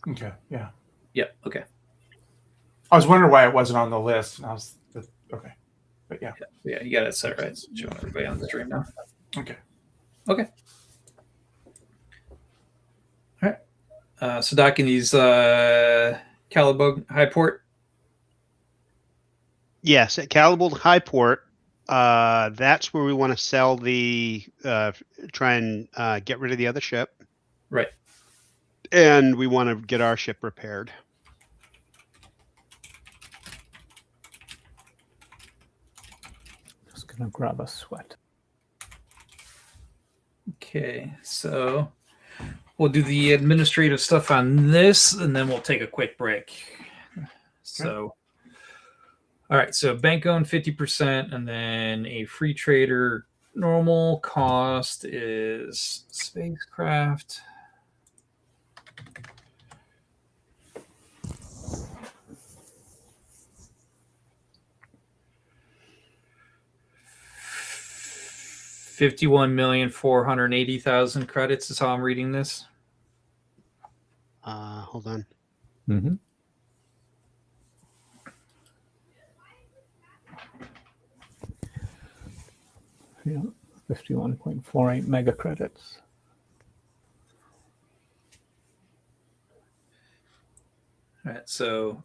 Okay. Yeah. Yeah. Okay. I was wondering why it wasn't on the list. And okay. But yeah. Yeah, you got it set right. Showing everybody on the stream now. Okay. Okay. All right. So docking these Kalidborg Highport. Yes, at Kalidborg Highport, that's where we want to sell try and get rid of the other ship. Right. And we want to get our ship repaired. Just gonna grab a sweat. Okay, so we'll do the administrative stuff on this, and then we'll take a quick break. So, all right, so bank owned 50%, and then a free trader normal cost is spacecraft. $51,480,000 credits is how I'm reading this. Hold on. Mm-hmm. Yeah, 51.48 mega credits. All right, so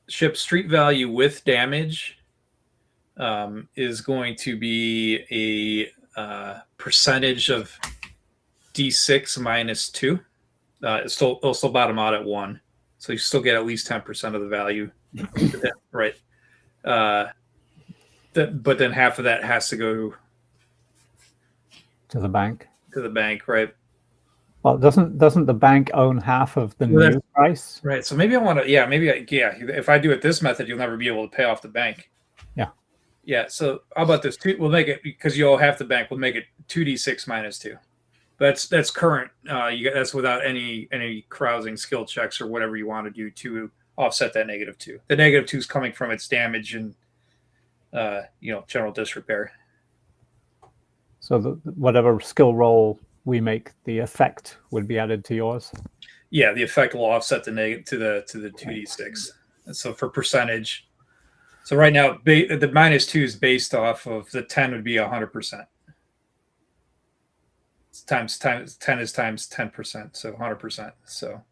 ship street value with damage is going to be a percentage of D6 minus 2. It'll still bottom out at 1, so you still get at least 10% of the value. Right. But then half of that has to go to the bank. Right? Well, doesn't the bank own half of the new price? Right. So maybe I want to. Yeah. If I do it this method, you'll never be able to pay off the bank. Yeah. Yeah. So how about this? We'll make it, because you owe half the bank. We'll make it 2d6 minus 2. That's current. That's without any carousing skill checks or whatever you want to do to offset that -2. The -2 is coming from its damage and general disrepair. So whatever skill roll we make the effect would be added to yours. Yeah, the effect will offset the negative to the 2d6. So for percentage, so right now the -2 is based off of the 10 would be 100%. Times 10 is times 10%, so 100%. So,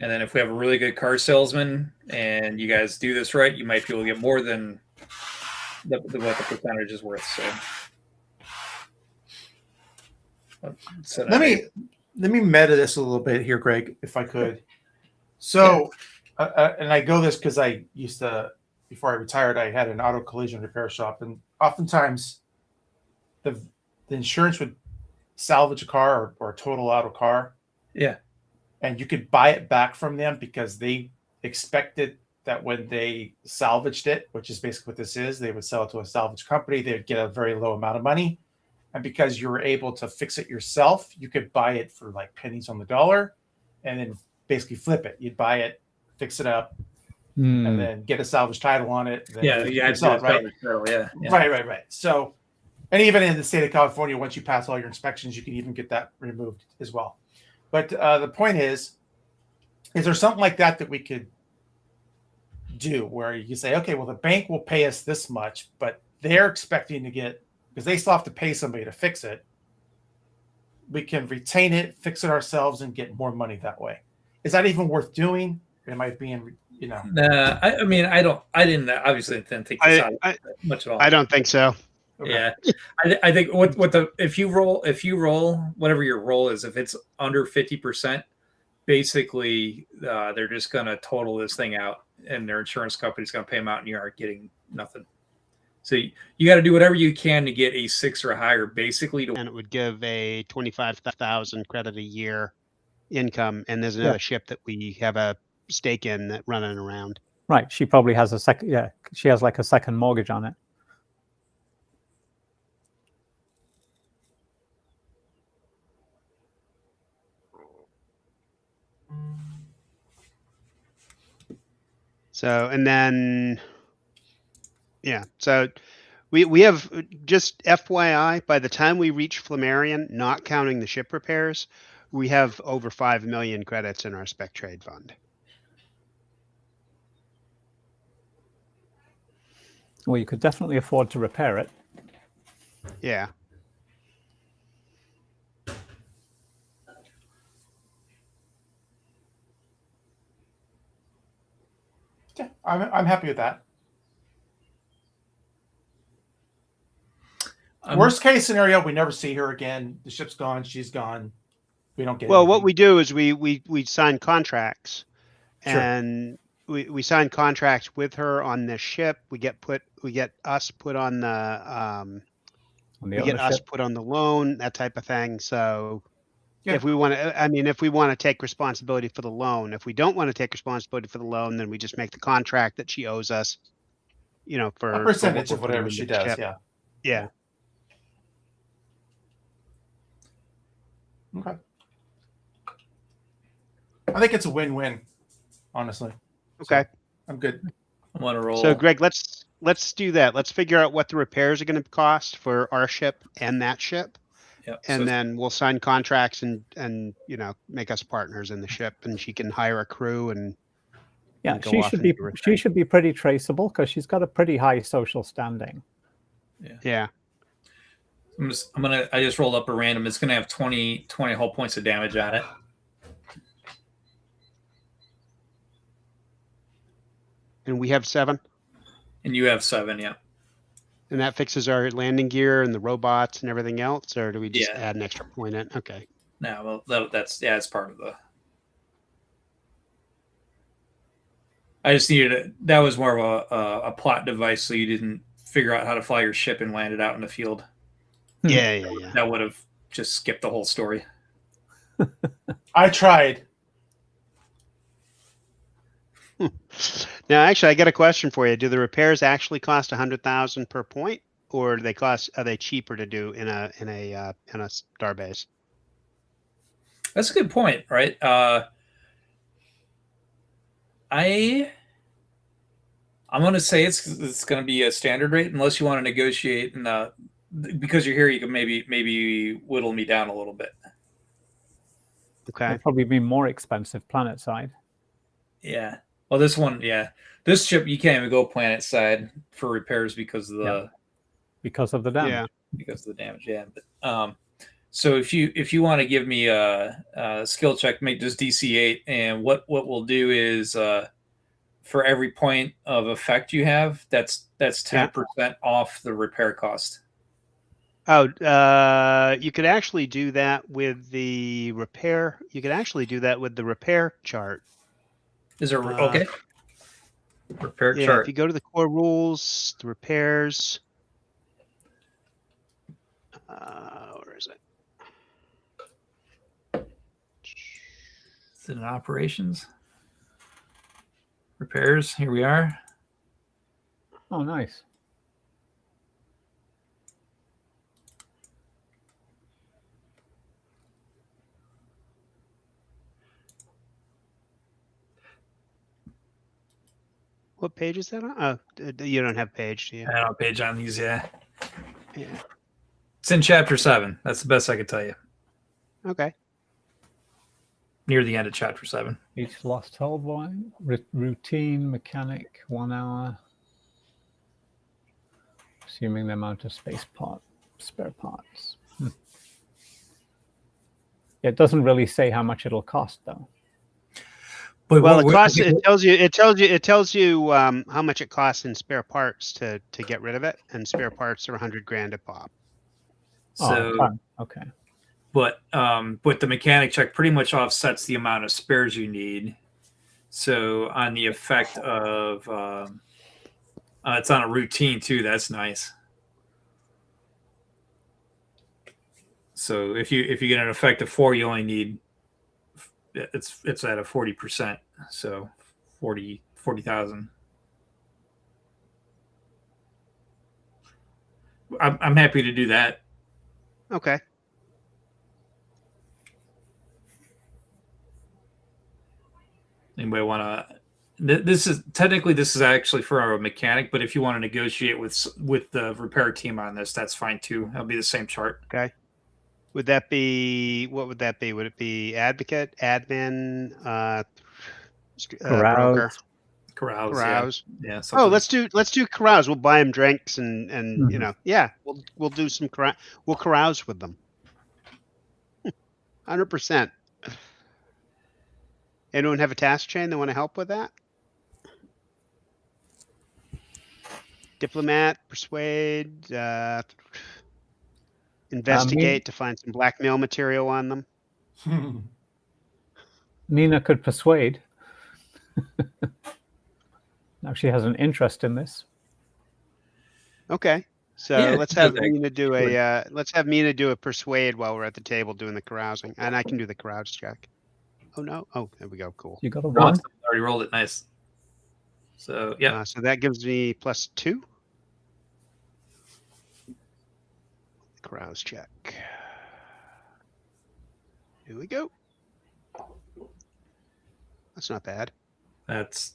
and then if we have a really good car salesman and you guys do this right, you might be able to get more than what the percentage is worth. So Let me meta this a little bit here, Greg, if I could. So, and I go this because I used to, before I retired, I had an auto collision repair shop, and oftentimes the insurance would salvage a car or a total auto car. Yeah. And you could buy it back from them because they expected that when they salvaged it, which is basically what this is, they would sell it to a salvage company. They would get a very low amount of money. And because you were able to fix it yourself, you could buy it for like pennies on the dollar and then basically flip it. You'd buy it, fix it up, and then get a salvage title on it. Then sell it, right? Right. So, and even in the state of California, once you pass all your inspections, you can even get that removed as well. But the point is there something like that we could do where you say, okay, well, the bank will pay us this much, but they're expecting to get, because they still have to pay somebody to fix it. We can retain it, fix it ourselves, and get more money that way. Is that even worth doing? Am I being, I mean, I didn't obviously didn't think this out much at all. I don't think so. Okay. Yeah, I think if you roll whatever your roll is, if it's under 50%, basically they're just gonna total this thing out, and their insurance company's gonna pay them out, and you aren't getting nothing. So you got to do whatever you can to get a 6 or higher, basically. And it would give a 25,000 credit a year income. And there's another ship that we have a stake in that running around. Right. She probably has a second. Yeah, she has like a second mortgage on it. So, and then, yeah, so we have, just FYI, by the time we reach Flammarion, not counting the ship repairs, we have over 5 million credits in our spec trade fund. Well, you could definitely afford to repair it. Yeah. Yeah, I'm happy with that. Worst case scenario, we never see her again. The ship's gone. She's gone. We don't get. Well, anything. what we do is we sign contracts, Sure. and we sign contracts with her on this ship. We get us put on the put on the loan, that type of thing. So Yeah. if we want to, if we want to take responsibility for the loan, if we don't want to take responsibility for the loan, then we just make the contract that she owes us, for a percentage for of what we're whatever putting she in the does. ship. Yeah. Yeah. Okay. I think it's a win-win, honestly. Okay. I'm good. I want to roll. So Greg, let's do that. Let's figure out what the repairs are going to cost for our ship and that ship. Yep. And So then we'll sign contracts and make us partners in the ship, and she can hire a crew and Yeah, go she off should and be do her she thing. should be pretty traceable because she's got a pretty high social standing. Yeah. I just rolled up a random. It's gonna have 20 hull points of damage on it. And we have 7, And you have 7, yeah. and that fixes our landing gear and the robots and everything else, or do we just Yeah. add an extra point in? Okay. No, well, it's part of the. I just needed that was more of a plot device, so you didn't figure out how to fly your ship and land it out in the field. Yeah. That would have just skipped the whole story. I tried. Now, actually, I got a question for you. Do the repairs actually cost 100,000 per point, or do are they cheaper to do in a starbase? That's a good point, right? I'm going to say it's going to be a standard rate unless you want to negotiate and because you're here, you can maybe whittle me down a little bit. Okay. It'd probably be more expensive planet side. Yeah. Well, this one, yeah, this ship you can't even go planet side for repairs because of the because of the damage. Yeah. because of the damage. Yeah. But so if you want to give me a skill check, make this DC 8, and what we'll do is for every point of effect you have, that's 10% off the repair cost. Oh, you could actually do that with the repair. You could actually do that with the repair chart. Is there okay? Repair Yeah, chart. if you go to the core rules, the repairs. Where is it? Is it in operations? Repairs. Here we are. Oh, nice. What page is that on? Oh, you don't have page, do you? I don't have a page on these. Yeah. Yeah. It's in chapter 7. That's the best I could tell you. Okay. Near the end of chapter 7. Each lost hull volume, routine, mechanic, 1 hour. Assuming the amount of spare parts. It doesn't really say how much it'll cost, though. But Well, it costs. It tells you how much it costs in spare parts to get rid of it, and spare parts are 100 grand a pop. So, okay. but the mechanic check pretty much offsets the amount of spares you need. So on the effect of it's on a routine too. That's nice. So if you get an effect of 4, you only need it's at a 40%. So 40,000. I'm happy to do that. Okay. Anybody want to? This is actually for a mechanic, but if you want to negotiate with the repair team on this, that's fine too. That'll be the same chart. Okay. Would that be, what would that be? Would it be advocate, admin, broker, Carouse. Yeah. Oh, let's do carouse. We'll buy them drinks and you know, yeah, we'll do some we'll carouse with them. 100%. Anyone have a task chain they want to help with that? Diplomat, persuade, investigate to find some blackmail material on them. Nina could persuade. Now she has an interest in this. Okay, so Yeah, let's have okay. Mina do a persuade while we're at the table doing the carousing, and I can do the carouse check. Oh no! Oh, there we go. Cool. You got a Oh, 1. I already rolled it. Nice. So yeah. So that gives me +2. Carouse check. Here we go. That's not bad. That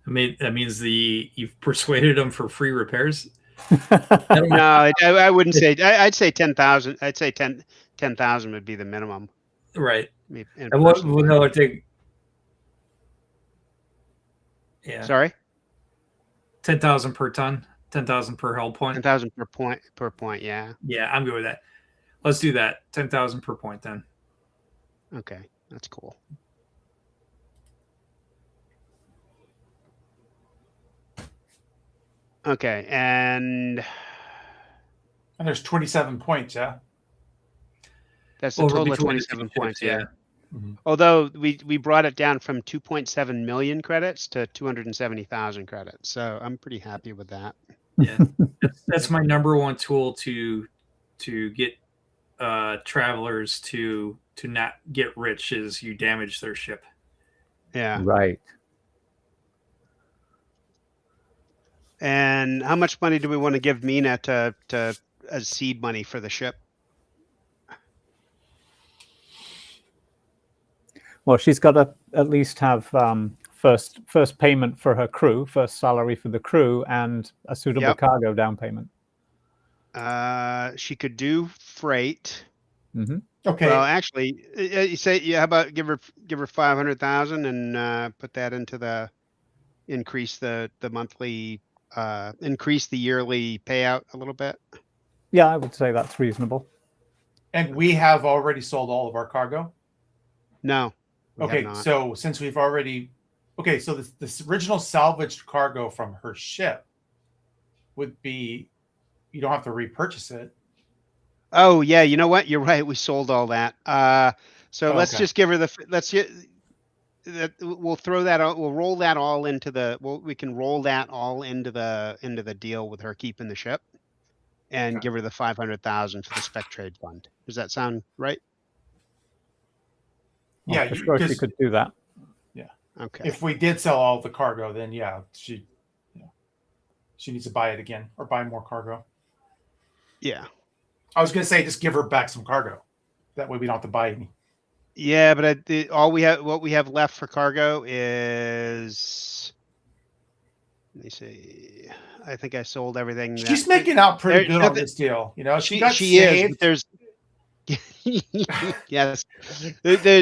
means you've persuaded them for free repairs. No, I wouldn't say. I'd say 10,000. I'd say 10,000 would be the minimum. Right. Maybe And what the hell would take? Yeah. Sorry, 10,000 per ton. 10,000 per hull point. 10,000 per point. Yeah. Yeah, I'm good with that. Let's do that. 10,000 per point then. Okay, that's cool. Okay, and there's 27 points, yeah. that's the Over total of between the 27 two points. ships, Yeah. Mhm. Although we brought it down from 2.7 million credits to 270,000 credits, so I'm pretty happy with that. Yeah. That's my number one tool to get travelers to not get rich is you damage their ship. Yeah. Right. And how much money do we want to give Mina to as seed money for the ship? Well, she's got to at least have first payment for her crew, first salary for the crew, and a suitable Yep. cargo down payment. She could do freight. Hmm. Okay. Well, actually, you say, yeah. How about give her 500,000 and put that into the increase the monthly, increase the yearly payout a little bit. Yeah, I would say that's reasonable. And we have already sold all of our cargo. No. we have Okay, not. so since we've already, okay, so this original salvaged cargo from her ship would be, you don't have to repurchase it. Oh yeah, you know what? You're right. We sold all that. So let's Okay. just give her that. We'll throw that out. We'll roll that all into the. We can roll that all into the deal with her keeping the ship, and Okay. give her the 500,000 for the spec trade fund. Does that sound right? Well, Yeah, for sure she could do that. Okay. if we did sell all the cargo, then yeah, she needs to buy it again or buy more cargo. Yeah. I was gonna say just give her back some cargo. That way we don't have to buy any. Yeah, but what we have left for cargo is. Let me see. I think I sold everything. She's making out pretty There's good on nothing- this deal. You know, She got is. saved. But there's. Yes.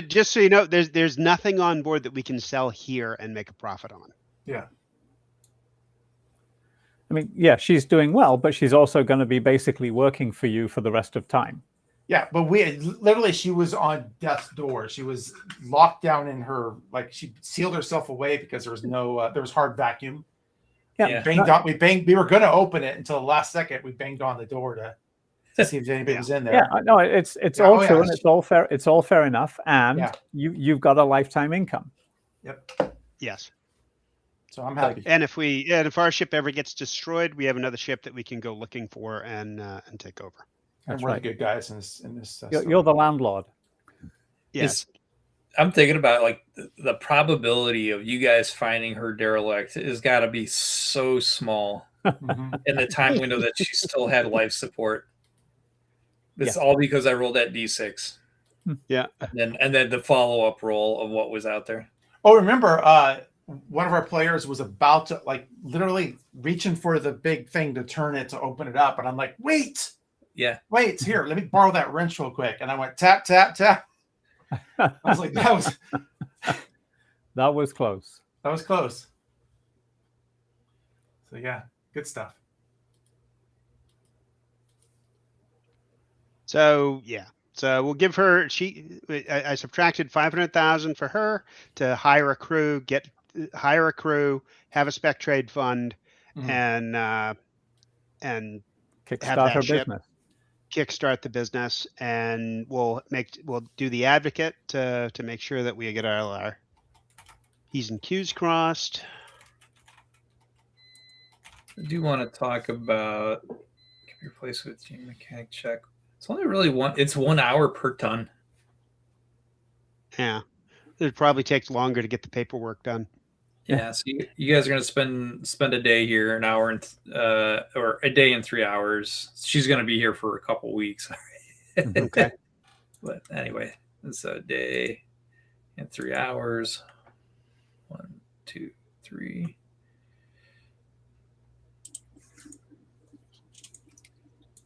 Just so you know, there's nothing on board that we can sell here and make a profit on. Yeah. I mean, yeah, she's doing well, but she's also going to be basically working for you for the rest of time. Yeah, but she was on death's door. She was locked down in her, like she sealed herself away because there was no, there was hard vacuum. Yeah. We were going to open it until the last second. We banged on the door to see if anybody was in there. Yeah, no, it's Yeah, all oh, true, yeah. and it's all fair. It's all fair enough, and Yeah. you've got a lifetime income. Yep. Yes. So I'm happy. And if our ship ever gets destroyed, we have another ship that we can go looking for and take over. And That's we're right. the good guys in this. You're the landlord. Yes. I'm thinking about like the probability of you guys finding her derelict has got to be so small Mhm. in the time window that she still had life support. It's Yeah. all because I rolled that D6. Yeah. And then the follow up roll of what was out there. Oh, remember, one of our players was about to like literally reaching for the big thing to turn it to open it up, and I'm like, wait, Yeah. here, let me borrow that wrench real quick. And I went tap tap tap. I was like, that was close. was close. So yeah, good stuff. So yeah. So we'll give her. I subtracted 500,000 for her to hire a crew, have a spec trade fund, Mhm. and Kickstart her ship business. kickstart the business, and we'll do the advocate to make sure that we get our T's and Q's crossed. I do want to talk about can be replaced with gene mechanic check. It's only really 1 hour per ton. Yeah, it'd probably take longer to get the paperwork done. Yeah, so you guys are gonna spend a day here, an hour and or a day and 3 hours. She's gonna be here for a couple weeks. Okay. But anyway, it's a day and 3 hours. 1, 2, 3.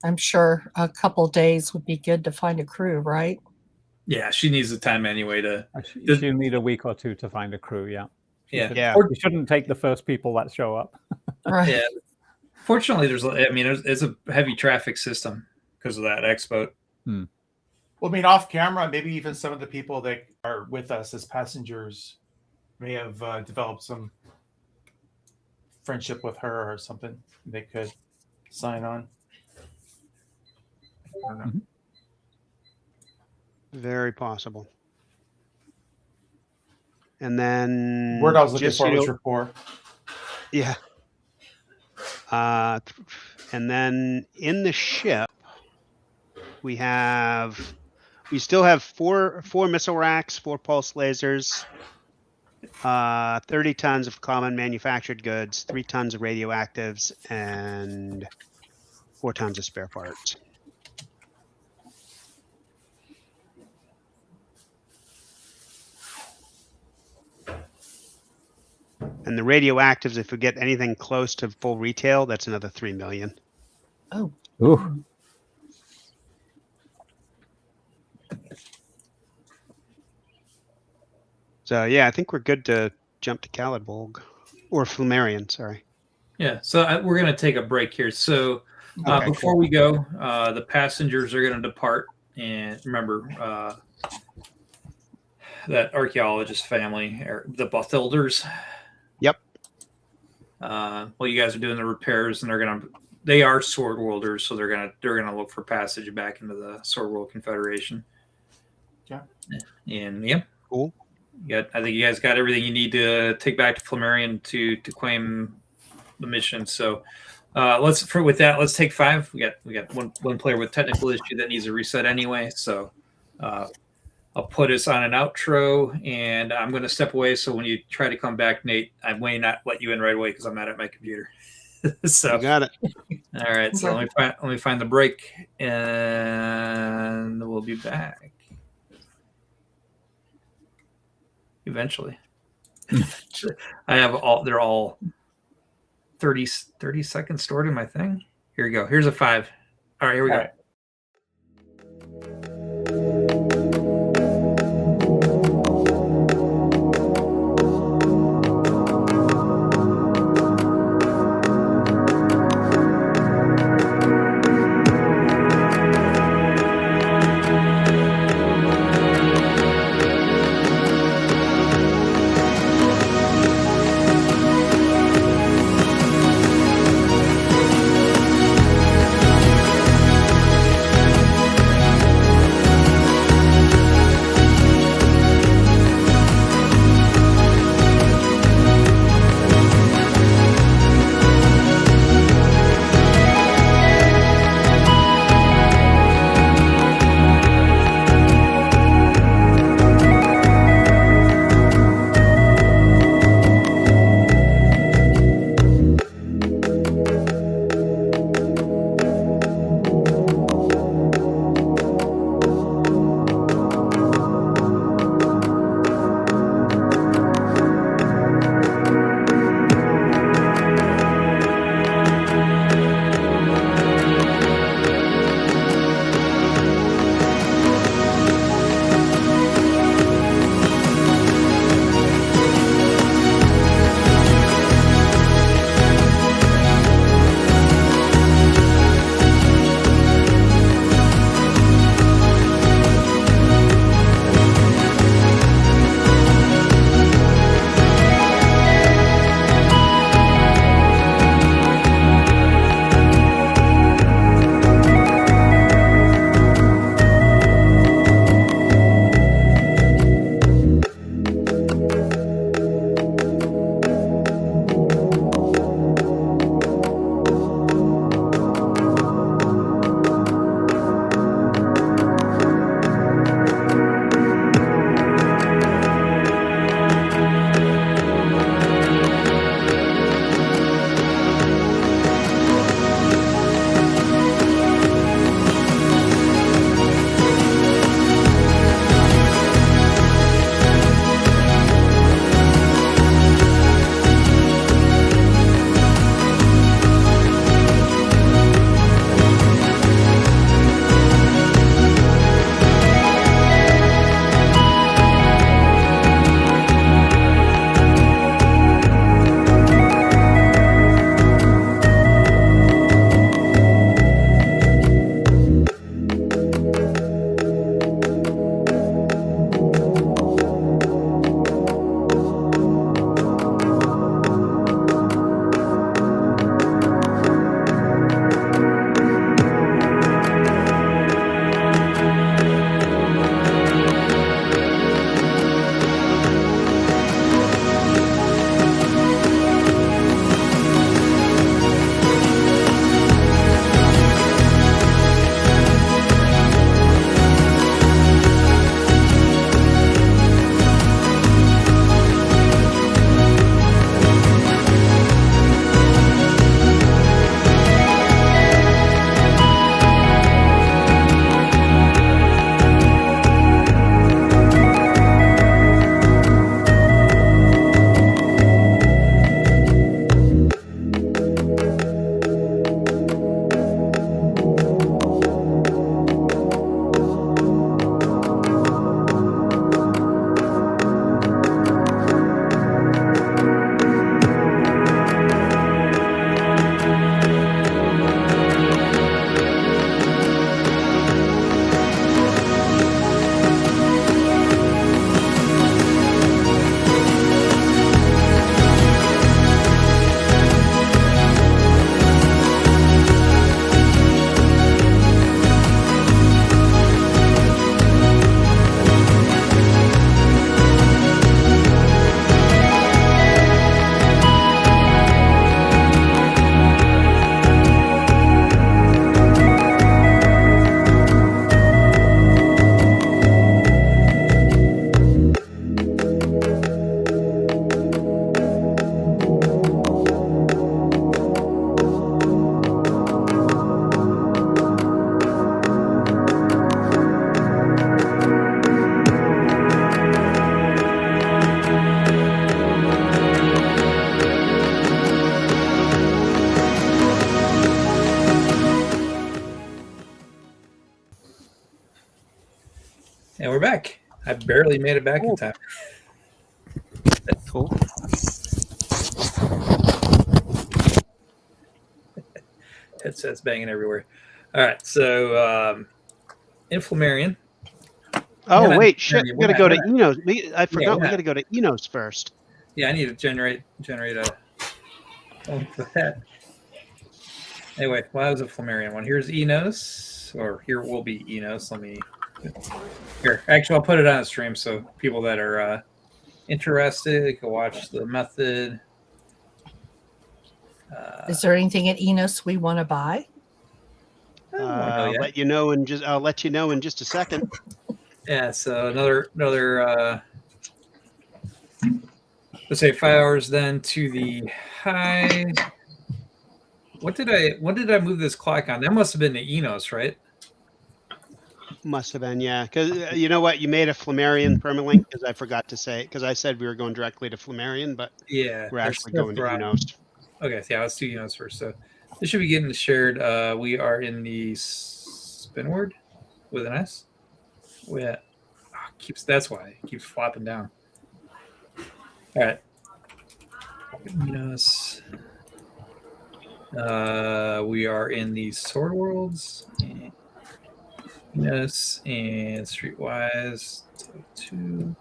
I'm sure a couple days would be good to find a crew, right? Yeah, she needs the time anyway to. She'll need a week or two to find a crew. Yeah. Yeah. Yeah. You shouldn't take the first people that show up. Right. Yeah. Fortunately, there's a heavy traffic system because of that expo. Well, I mean, off camera, maybe even some of the people that are with us as passengers may have developed some friendship with her or something. They could sign on. I don't know. Very possible. And then Word I was looking just, for you was know, rapport. yeah. And then in the ship, we still have four missile racks, 4 pulse lasers, 30 tons of common manufactured goods, 3 tons of radioactives, and 4 tons of spare parts. And the radioactives, if we get anything close to full retail, that's another 3 million. Oh, Ooh. So yeah, I think we're good to jump to Caladbolg or Flammarion. Sorry. Yeah, so we're going to take a break here. So Okay, before we go, the passengers are going to depart. And remember, that archaeologist family, the Bothilders. Yep. Well, you guys are doing the repairs, and they are sword wielders, so they're gonna look for passage back into the Sword World Confederation. Yeah. And yeah, Cool. I think you guys got everything you need to take back to Flammarion to claim the mission. So let's take 5. We got one player with technical issue that needs a reset anyway. So I'll put us on an outro, and I'm going to step away. So when you try to come back, Nate, I may not let you in right away because I'm not at my computer. So You got it. all right. So let me find the break, and we'll be back eventually. I have they're all 30 seconds stored in my thing. Here we go. Here's a 5. All right, here we go. right. I barely made it back in time. Cool. Headsets banging everywhere. All right, so Inflammarion. Oh, not wait, shit. Inflammarion, We got to go to Enos. I forgot we're we not- got to go to Enos first. Yeah, I need to generate a one for that. Anyway, well, that was a Flammarion one. Here's Enos, or here will be Enos. Let me. Here, actually, I'll put it on a stream so people that are interested can watch the method. Is there anything at Enos we want to buy? I don't wanna know yet. I'll let you know in just a second. Yeah, so another let's say 5 hours then to the high. What did I move this clock on? That must have been the Enos, right? Must have been, yeah. Because you know what? You made a Flammarion permalink because I forgot to say, because I said we were going directly to Flammarion, but Yeah. we're there's actually stuff going to around. Enos. Okay, yeah, let's do Enos first. So this should be getting shared. We are in the Spinward with an S. Yeah, that's why it keeps flopping down. All right, Enos. We are in the Sword Worlds. Enos and Streetwise 2.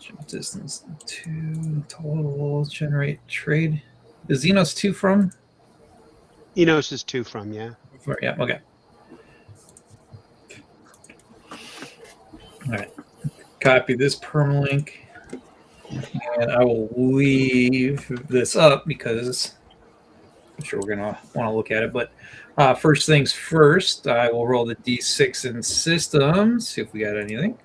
Jump distance 2. Total generate trade. Is Enos 2 from? Enos is 2 from, yeah. Yeah, okay. All right. Copy this permalink. And I will leave this up because I'm sure we're going to want to look at it. But first things first, I will roll the D6 in systems, see if we got anything.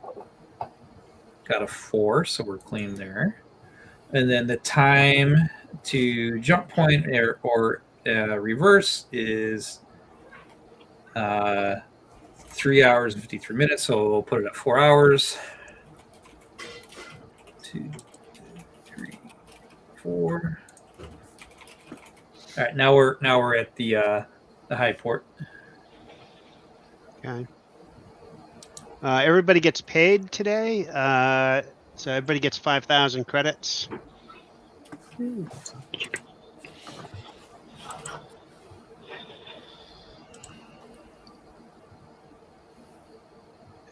Got a 4, so we're clean there. And then the time to jump point or reverse is 3 hours and 53 minutes, so we'll put it at 4 hours. 2, 3, 4. All right, now we're at the high port. Okay. Everybody gets paid today. So everybody gets 5,000 credits. And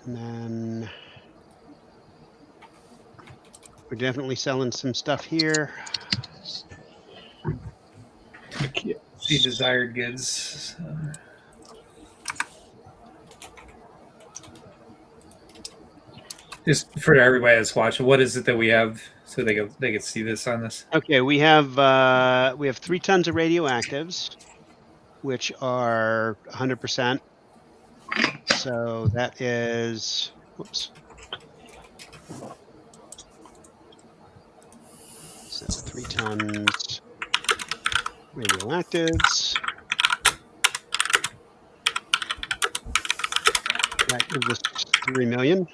then we're definitely selling some stuff here. See desired goods. Just for everybody that's watching, what is it that we have so they can see this on this? Okay, we have 3 tons of radioactives, which are 100%. So that is, whoops. So 3 tons radioactives. That gives us 3 million.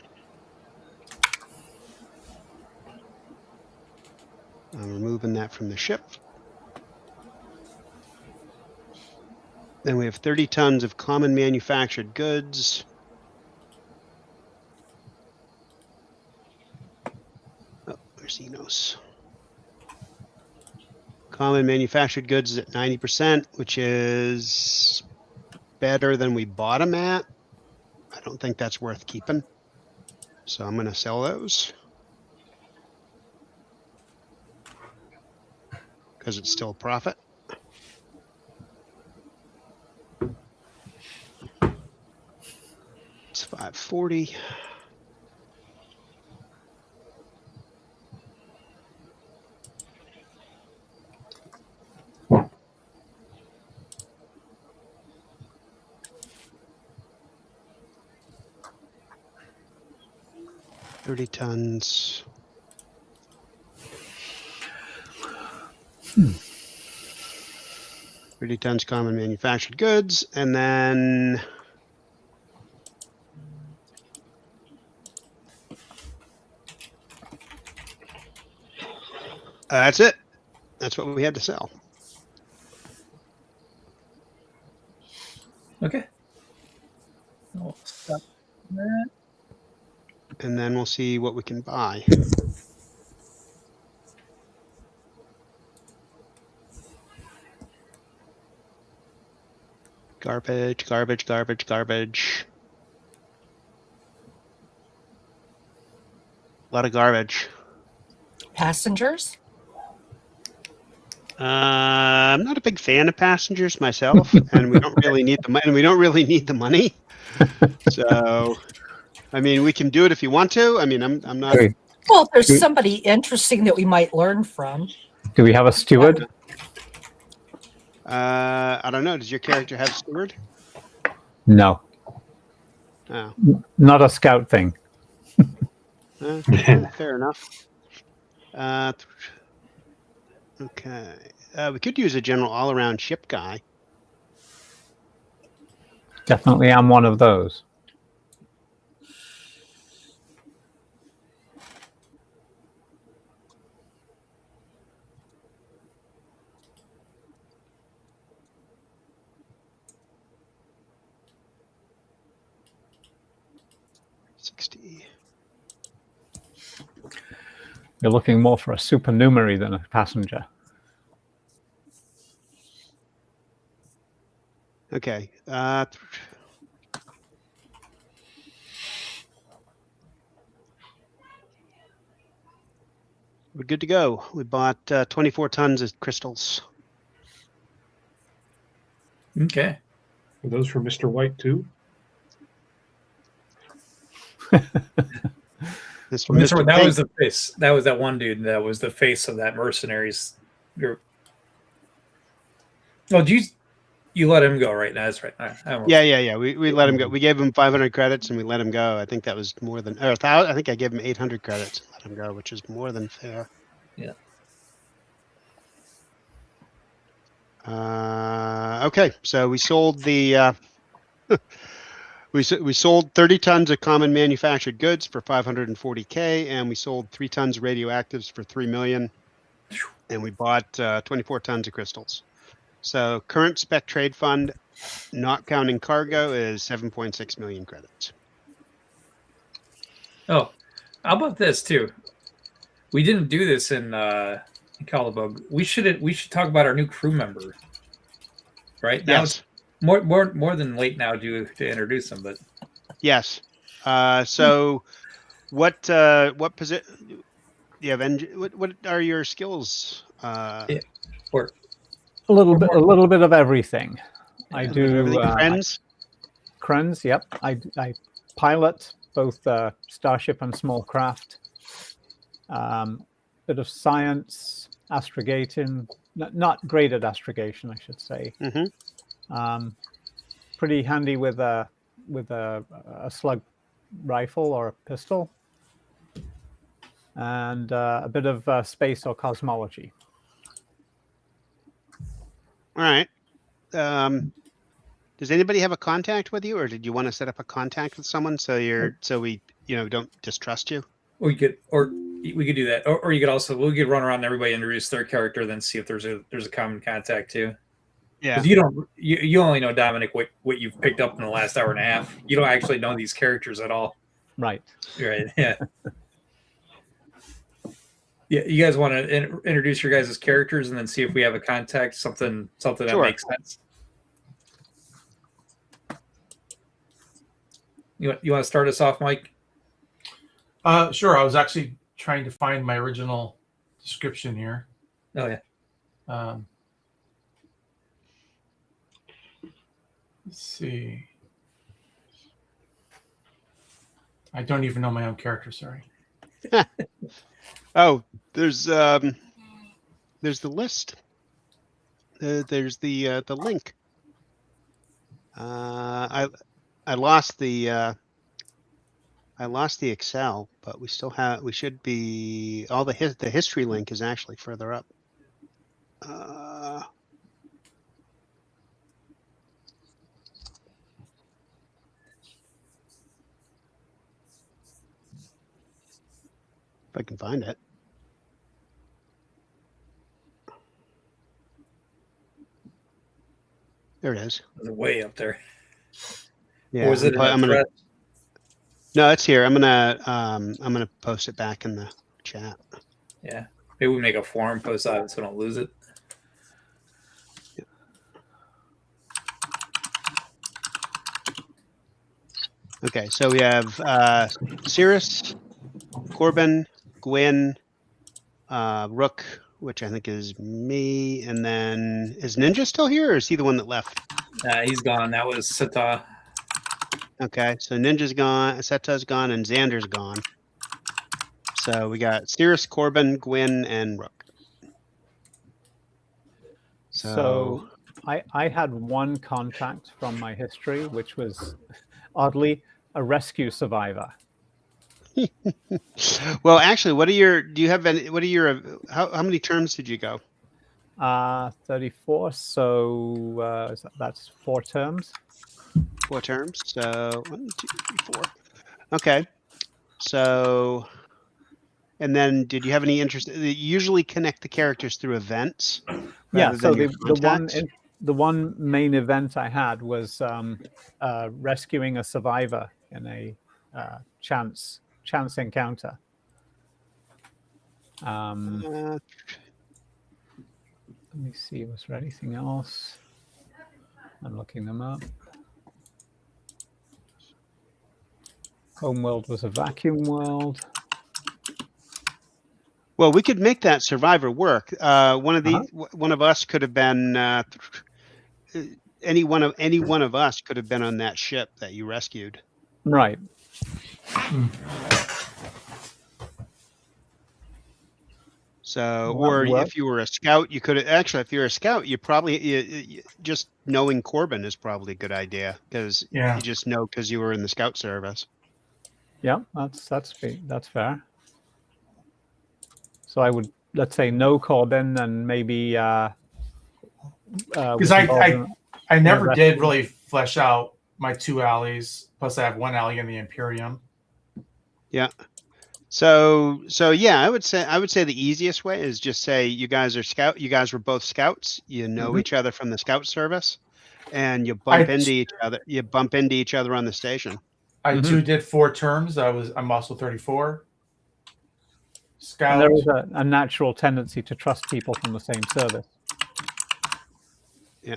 I'm removing that from the ship. Then we have 30 tons of common manufactured goods. Oh, there's Enos. Common manufactured goods is at 90%, which is better than we bought them at. I don't think that's worth keeping. So I'm going to sell those. Because it's still a profit. It's 540. $30 tons. 30 tons common manufactured goods, and then that's it. That's what we had to sell. Okay. I'll stop that. and then we'll see what we can buy. Garbage, garbage, garbage, garbage. A lot of garbage. Passengers? I'm not a big fan of passengers myself, and we don't really need the money. And we don't really need the money. So, I mean, we can do it if you want to. I mean, I'm not. Okay. Well, if there's Good. somebody interesting that we might learn from. Do we have a steward? I don't know. Does your character have steward? No, Oh, not a scout thing. fair enough. Okay. We could use a general all-around ship guy. Definitely am one of those. $60. You're looking more for a supernumerary than a passenger. Okay. We're good to go. We bought 24 tons of crystals. Okay. Are those for Mr. White too? This Well, Mr. That Pink. was the face. That was that one dude. That was the face of that mercenaries group. Oh, you let him go, right? That's right. I don't know. Yeah. We let him go. We gave him 500 credits and we let him go. I think that was more than, or 1,000. I think I gave him 800 credits and let him go, which is more than fair. Yeah. Okay, so we sold the we sold 30 tons of common manufactured goods for 540K, and we sold 3 tons of radioactives for 3 million, and we bought 24 tons of crystals. So current spec trade fund, not counting cargo, is 7.6 million credits. Oh, how about this too? We didn't do this in Calabug. We should talk about our new crew member. Right now, Yes. it's more than late now to introduce them, but Yes. So what position? You have what are your skills? or A little bit of everything. I Yeah, do Everything friends. Krens, yep. I pilot both starship and small craft. Bit of science, astrogating, not great at astrogation, I should say. Mm-hmm. Pretty handy with a slug rifle or a pistol, and a bit of space or cosmology. All right. Does anybody have a contact with you, or did you want to set up a contact with someone so we don't distrust you? we could do that, or we could run around and everybody introduce their character, then see if there's a common contact too. Yeah. Because you only know, Dominic, what you've picked up in the last hour and a half. You don't actually know these characters at all. Right. Right. Yeah. Yeah. You guys want to introduce your guys' characters and then see if we have a contact, something that Sure. makes sense. You want to start us off, Mike? Sure. I was actually trying to find my original description here. Oh yeah. Let's see. I don't even know my own character. Sorry. Oh, there's the list. There's the link. I lost the Excel, but we should be the history link is actually further up. If I can find it. There it is. Way up there. Yeah, Or was it I'm gonna. No, it's here. I'm gonna post it back in the chat. Yeah. Maybe we make a forum post on it so I don't lose it. Okay, so we have Cirrus, Corbin, Gwyn, Rook, which I think is me, and then is Ninja still here, or is he the one that left? He's gone. That was Sata. Okay, so Ninja's gone, Seta's gone, and Xander's gone. So we got Cirrus, Corbin, Gwyn, and Rook. So I had one contact from my history, which was oddly a rescue survivor. Well, actually, what are your? Do you have any? What are your? How many terms did you go? 34. So that's 4 terms. 4 terms. So 1, 2, 3, 4. Okay. So, and then did you have any interest? You usually connect the characters through events. Yeah. So your the one main event I had was rescuing a survivor in a chance encounter. Let me see. Was there anything else? I'm looking them up. Homeworld was a vacuum world. Well, we could make that survivor work. One of us could have been any one of us could have been on that ship that you rescued. Right. So, Well, or well- if you were a scout, you could actually. If you're a scout, you probably just knowing Corbin is probably a good idea because Yeah. you just know because you were in the scout service. Yeah, that's fair. So I would, let's say, no Corbin and maybe Because I never Yeah, did really flesh out my 2 alleys. Plus, I have 1 alley in the Imperium. Yeah. So yeah, I would say the easiest way is just say you guys are scout. You guys were both scouts. You know each other from the scout service, and you bump into each other. You bump into each other on the station. I too did 4 terms. I'm also 34. Scout. And there is a natural tendency to trust people from the same service. Yeah.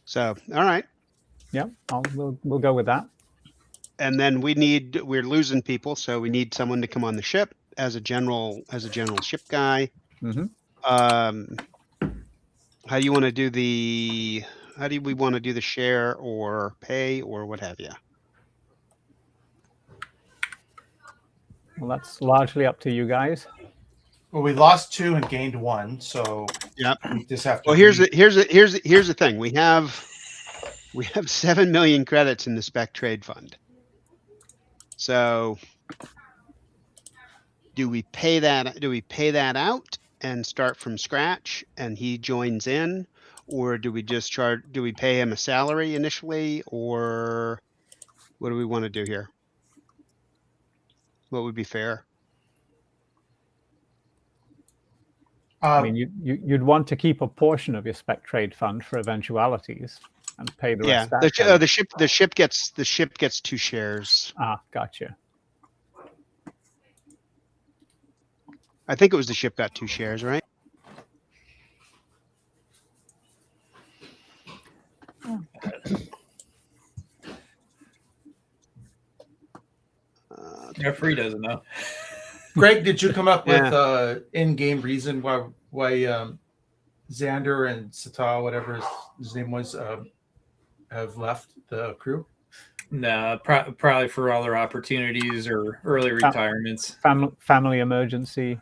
So all right. Yeah, we'll go with that. And then we're losing people, so we need someone to come on the ship as a general ship guy. Mm-hmm. How do we want to do the share or pay or what have you? Well, that's largely up to you guys. Well, we lost 2 and gained 1, so Yep. we just have to. Well, here's the thing. We have 7 million credits in the Spec Trade Fund. So do we pay that out and start from scratch and he joins in, or do we pay him a salary initially, or what do we want to do here? What would be fair? I mean, you'd want to keep a portion of your Spec Trade Fund for eventualities and pay the rest. The ship gets 2 shares. Ah, gotcha. I think it was the ship got 2 shares, right? Jeffrey doesn't know. Greg, did you come up with in-game reason why Xander and Sata, whatever his name was, have left the crew? No, probably for other opportunities or early retirements. Family emergency.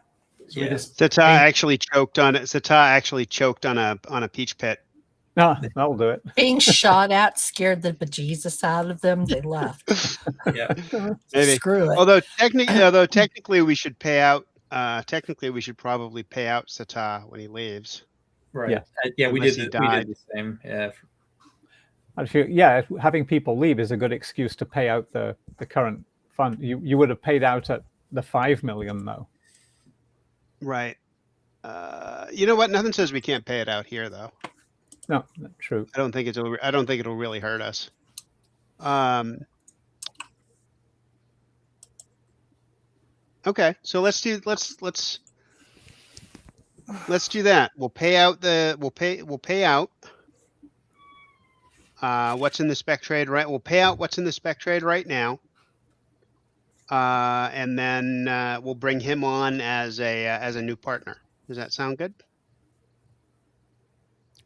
So Yeah. Sata actually choked on it. Sata actually choked on a peach pit. No, that'll do it. Being shot at scared the bejesus out of them. They left. Yeah. Maybe. Screw it. Although technically we should pay out. Technically, we should probably pay out Sata when he leaves. Right. Yeah. Yeah, we Unless did he we died. did the same. Yeah. Actually, having people leave is a good excuse to pay out the current fund. You would have paid out at the 5 million though. Right. You know what? Nothing says we can't pay it out here, though. No, true. I don't think it'll really hurt us. Okay, so let's do that. We'll pay out what's in the spec trade, right? We'll pay out what's in the spec trade right now. And then we'll bring him on as a new partner. Does that sound good?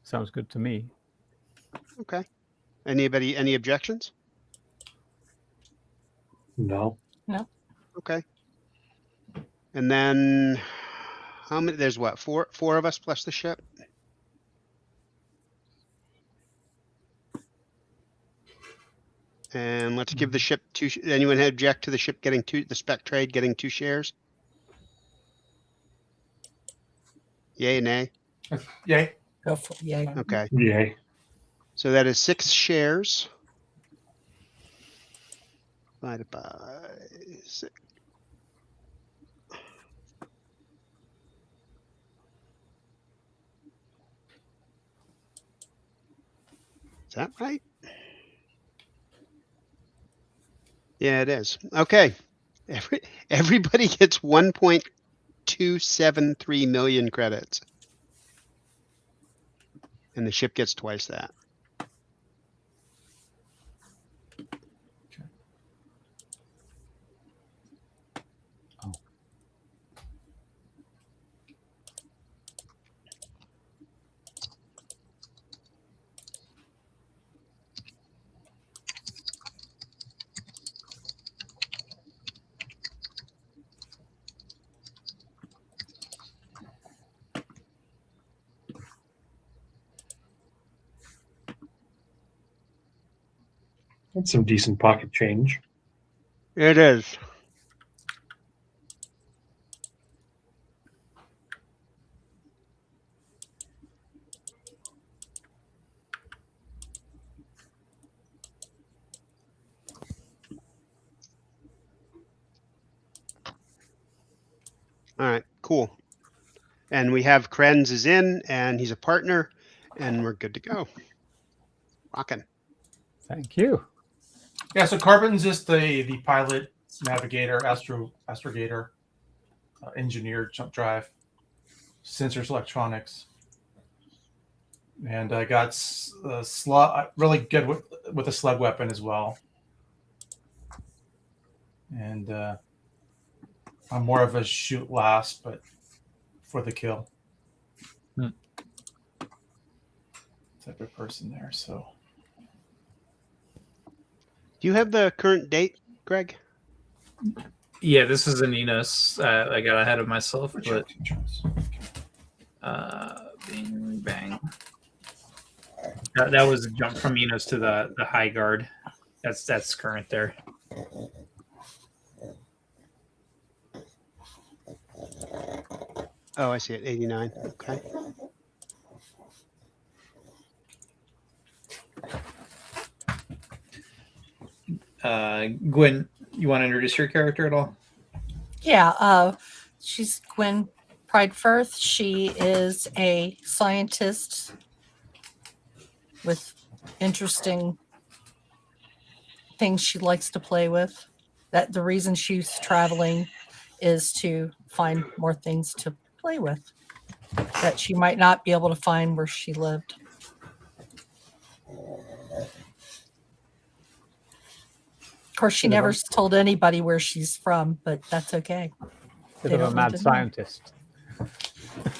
Sounds good to me. Okay. Any objections? No. Okay. And then how many? There's what? Four of us plus the ship. And let's give the ship two. Anyone object to the ship getting the spec trade getting 2 shares? Yay, nay? Yay. Go for it. Yeah. Okay. Yay. So that is 6 shares. Divided by 6. Is that right? Yeah, it is. Okay. Everybody gets 1.273 million credits. And the ship gets twice that. That's some decent pocket change. It is. All right, cool. And we have Krenz is in, and he's a partner, and we're good to go. Rockin'. Thank you. Yeah, so Carbon's just the pilot, navigator, astrogator, engineer, jump drive, sensors, electronics. And I got really good with a slug weapon as well. And I'm more of a shoot last, but for the kill type of person there. So, Do you have the current date, Greg? Yeah, this is an Enos. I got ahead of myself, but bing bang. That was a jump from Enos to the high guard. That's current there. Oh, I see it. 89. Okay. Gwen, you want to introduce your character at all? Yeah, she's Gwen Pridefirth. She is a scientist with interesting things she likes to play with. That the reason she's traveling is to find more things to play with that she might not be able to find where she lived. Of course, she never told anybody where she's from, but that's okay. Bit They of a don't mad need to know. scientist.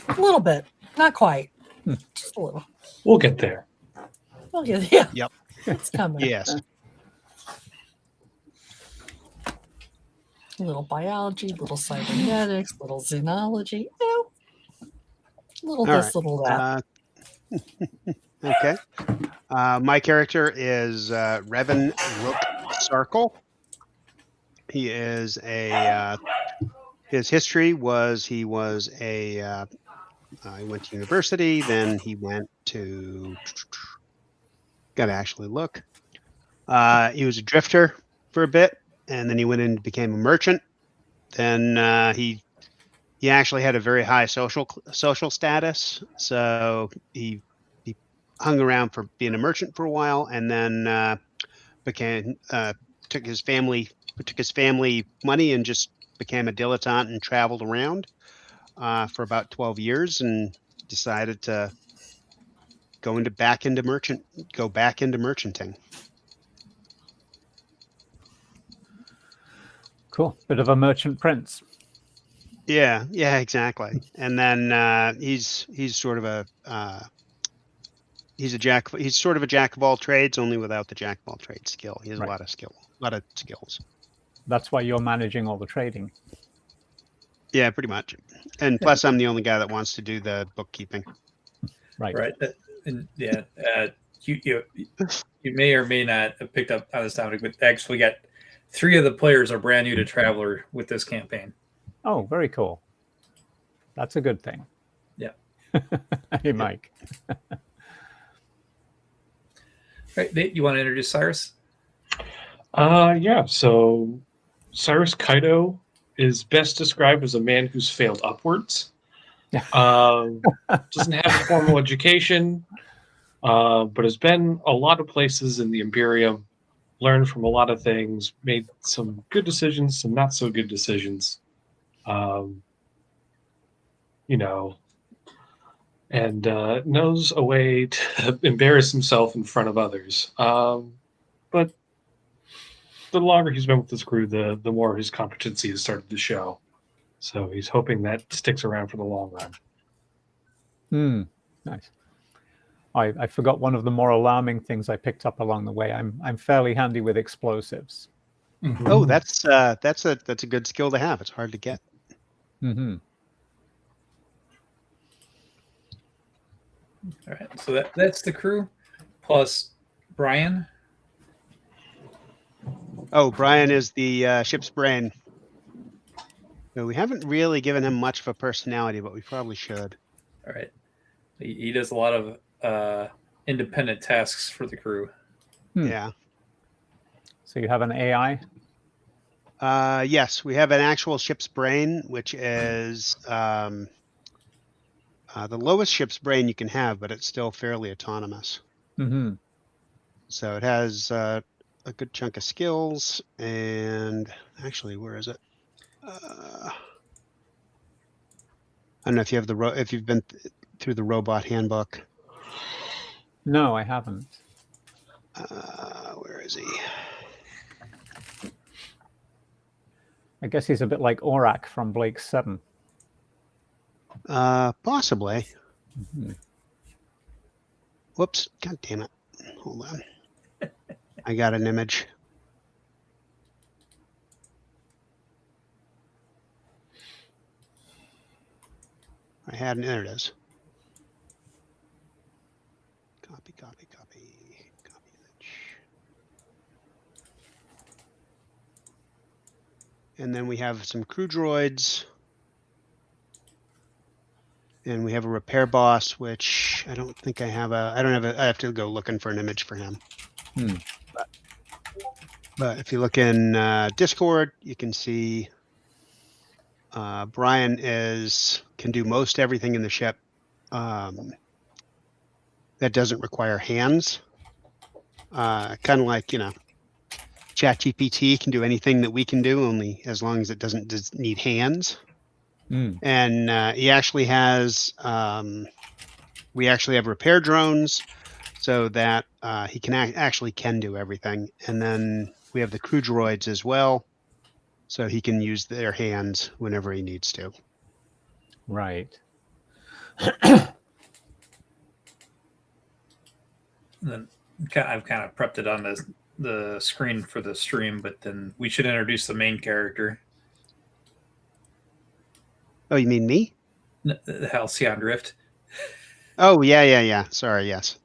A little bit, not quite, just a little. We'll get there. Well, yeah, Yep. it's coming. Yes. A little biology, little cybernetics, little xenology, little All this, right. little that. Okay. My character is Revan Rook Sarkle. He is his history was he went to university, then he went to, gotta actually look. He was a drifter for a bit, and then he went in and became a merchant. Then he actually had a very high social status, so he hung around for being a merchant for a while, and then took his family money and just became a dilettante and traveled around for about 12 years and decided to go back into merchanting. Cool. Bit of a merchant prince. Yeah, exactly. And then he's sort of a jack of all trades, only without the jack of all trades skill. He has Right. a lot of skills. That's why you're managing all the trading. Yeah, pretty much. And plus, I'm the only guy that wants to do the bookkeeping. Right. Right. And yeah, you may or may not have picked up on this topic, but actually got 3 of the players are brand new to Traveler with this campaign. Oh, very cool. That's a good thing. Yeah. Hey, Mike. Right, Nate, you want to introduce Cyrus? Yeah. So Cyrus Kaido is best described as a man who's failed upwards. Doesn't have a formal education, but has been a lot of places in the Imperium, learned from a lot of things, made some good decisions, some not so good decisions. And knows a way to embarrass himself in front of others. But the longer he's been with this crew, the more his competency has started to show. So he's hoping that sticks around for the long run. Nice. I forgot one of the more alarming things I picked up along the way. I'm fairly handy with explosives. Mm-hmm. Oh, that's a good skill to have. It's hard to get. Mm-hmm. All right, so that's the crew, plus Brian. Oh, Brian is the ship's brain. No, we haven't really given him much of a personality, but we probably should. All right, he does a lot of independent tasks for the crew. Yeah. So you have an AI? Yes, we have an actual ship's brain, which is the lowest ship's brain you can have, but it's still fairly autonomous. Mm-hmm. So it has a good chunk of skills, and actually, where is it? I don't know if you have if you've been through the robot handbook. No, I haven't. Where is he? I guess he's a bit like Aurak from Blake's 7. Possibly. Mm-hmm. Whoops! God damn it! Hold on. I got an image. There it is. Copy image. And then we have some crew droids. And we have a repair boss, which I don't think I have I have to go looking for an image for him. But if you look in Discord, you can see Brian can do most everything in the ship that doesn't require hands. Kind of like, ChatGPT can do anything that we can do, only as long as it doesn't need hands. And he actually has, we actually have repair drones so that he can do everything. And then we have the crew droids as well, so he can use their hands whenever he needs to. Right. And then I've kind of prepped it on the screen for the stream, but then we should introduce the main character. Oh, you mean me? The Halcyon Drift. Oh, yeah. Sorry, yes.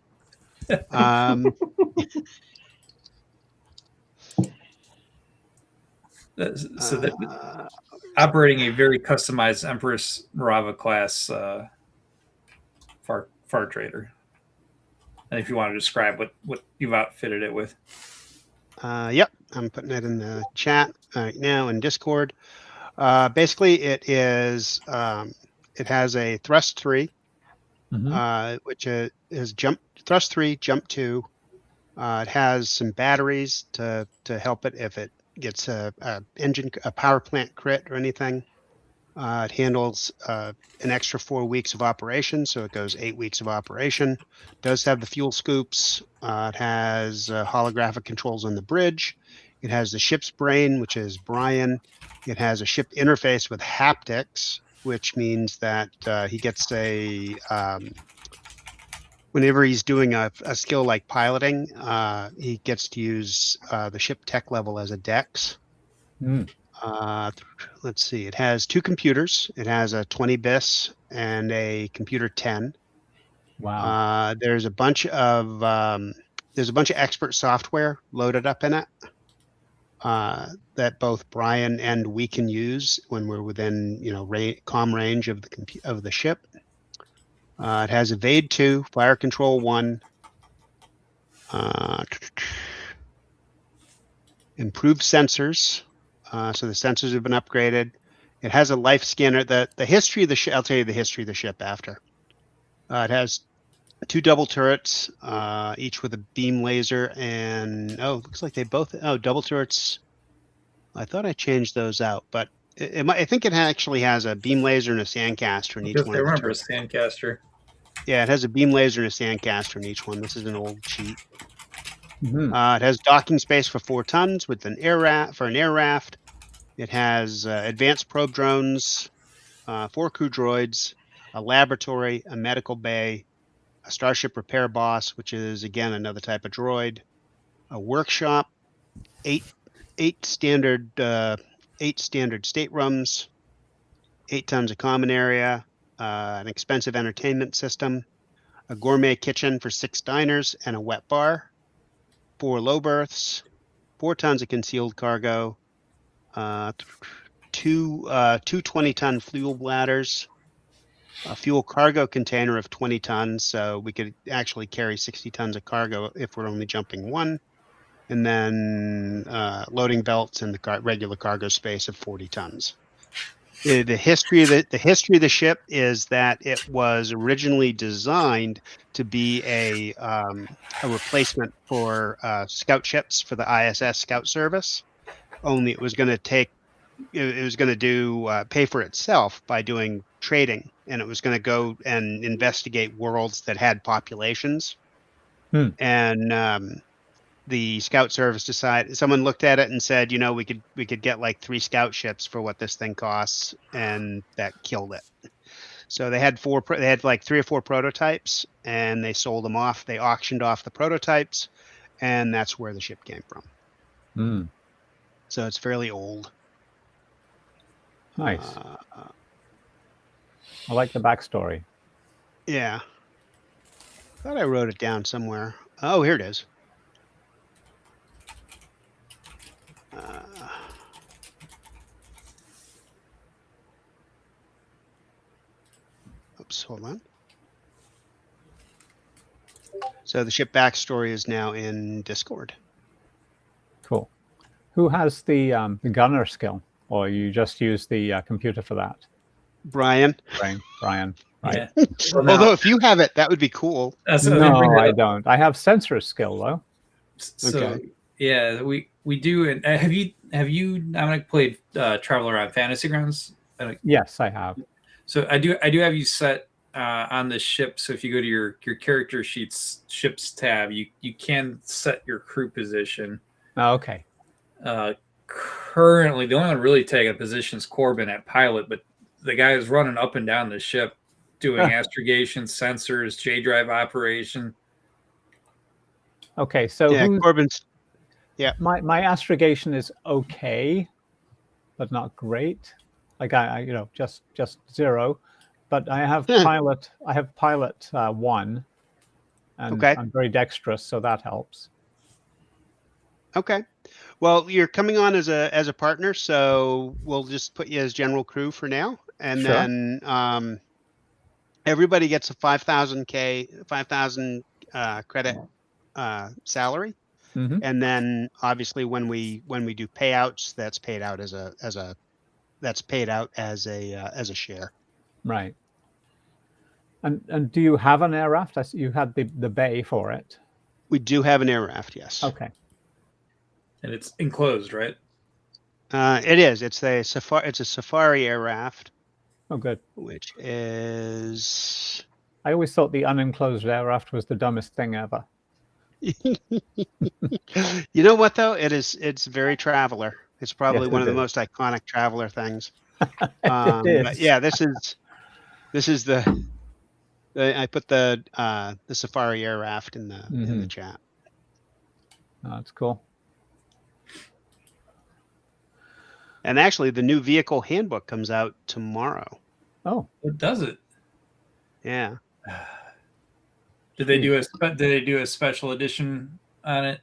Operating a very customized Empress Marava class far trader. And if you want to describe what you've outfitted it with. Yep, I'm putting it in the chat right now in Discord. Basically, it has a thrust 3, which is thrust 3, jump 2, It has some batteries to help it if it gets a power plant crit or anything. It handles an extra 4 weeks of operation, so it goes 8 weeks of operation. Does have the fuel scoops. It has holographic controls on the bridge. It has the ship's brain, which is Brian. It has a ship interface with haptics, which means that he gets whenever he's doing a skill like piloting, he gets to use the ship tech level as a dex. Let's see. It has 2 computers. It has a 20 bis and a computer 10. Wow. There's a bunch of expert software loaded up in it that both Brian and we can use when we're within comm range of the ship. It has evade 2, fire control 1, improved sensors. So the sensors have been upgraded. It has a life scanner. The history of the ship, I'll tell you the history of the ship after. It has 2 double turrets, each with a beam laser, and looks like they both double turrets. I thought I changed those out, but I think it actually has a beam laser and a sandcaster in each one. I of the remember a turrets. sandcaster. Yeah, it has a beam laser and a sandcaster in each one. This is an old cheat. Mhm. It has docking space for 4 tons with an air raft. It has advanced probe drones, 4 crew droids, a laboratory, a medical bay, a starship repair boss, which is again another type of droid, a workshop, 8 standard staterooms, 8 tons of common area, an expensive entertainment system, a gourmet kitchen for 6 diners and a wet bar, 4 low berths, 4 tons of concealed cargo, 2 20-ton fuel bladders, a fuel cargo container of 20 tons, so we could actually carry 60 tons of cargo if we're only jumping 1, and then loading belts and the regular cargo space of 40 tons. The history of the ship is that it was originally designed to be a replacement for scout ships for the ISS Scout Service. Only it was going to pay for itself by doing trading, and it was going to go and investigate worlds that had populations. And the Scout Service someone looked at it and said, we could get like 3 scout ships for what this thing costs, and that killed it. So they had like 3 or 4 prototypes, and they sold them off. They auctioned off the prototypes, and that's where the ship came from. So it's fairly old. Nice. I like the backstory. Yeah. Thought I wrote it down somewhere. Oh, here it is. Oops, hold on. So the ship backstory is now in Discord. Cool. Who has the gunner skill, or you just use the computer for that? Brian. Brian. Right. Yeah. Well, now, Although if you have it, that would be cool. No, I don't. I have sensor skill though. So Okay. yeah, we do. And have you Dominic played Traveler on Fantasy Grounds? Yes, I have. So I do have you set on the ship. So if you go to your character sheets ships tab, you can set your crew position. Oh, okay. Currently, the only one really taking a position is Corbin at pilot, but the guy is running up and down the ship doing astrogation, sensors, J drive operation. Okay, so Yeah, Corbin's. Yeah. My astrogation is okay, but not great. Like I just 0. But I have pilot. I have pilot 1, and Okay. I'm very dexterous, so that helps. Okay. Well, you're coming on as a partner, so we'll just put you as general crew for now, and Sure. then everybody gets a 5,000 credit salary, and then obviously when we do payouts, that's paid out as a share. Right. And do you have an air raft? You had the bay for it. We do have an air raft, yes. Okay. And it's enclosed, right? It is. It's a safari air raft, Oh, good. which is. I always thought the unenclosed air raft was the dumbest thing ever. You know what though? It's very traveler. It's probably Yes, one it of the is. most iconic traveler things. It But is. yeah, this is the I put the safari air raft in the chat. Oh, that's cool. And actually, the new vehicle handbook comes out tomorrow. Oh, What does it? Yeah. Did they do a special edition on it?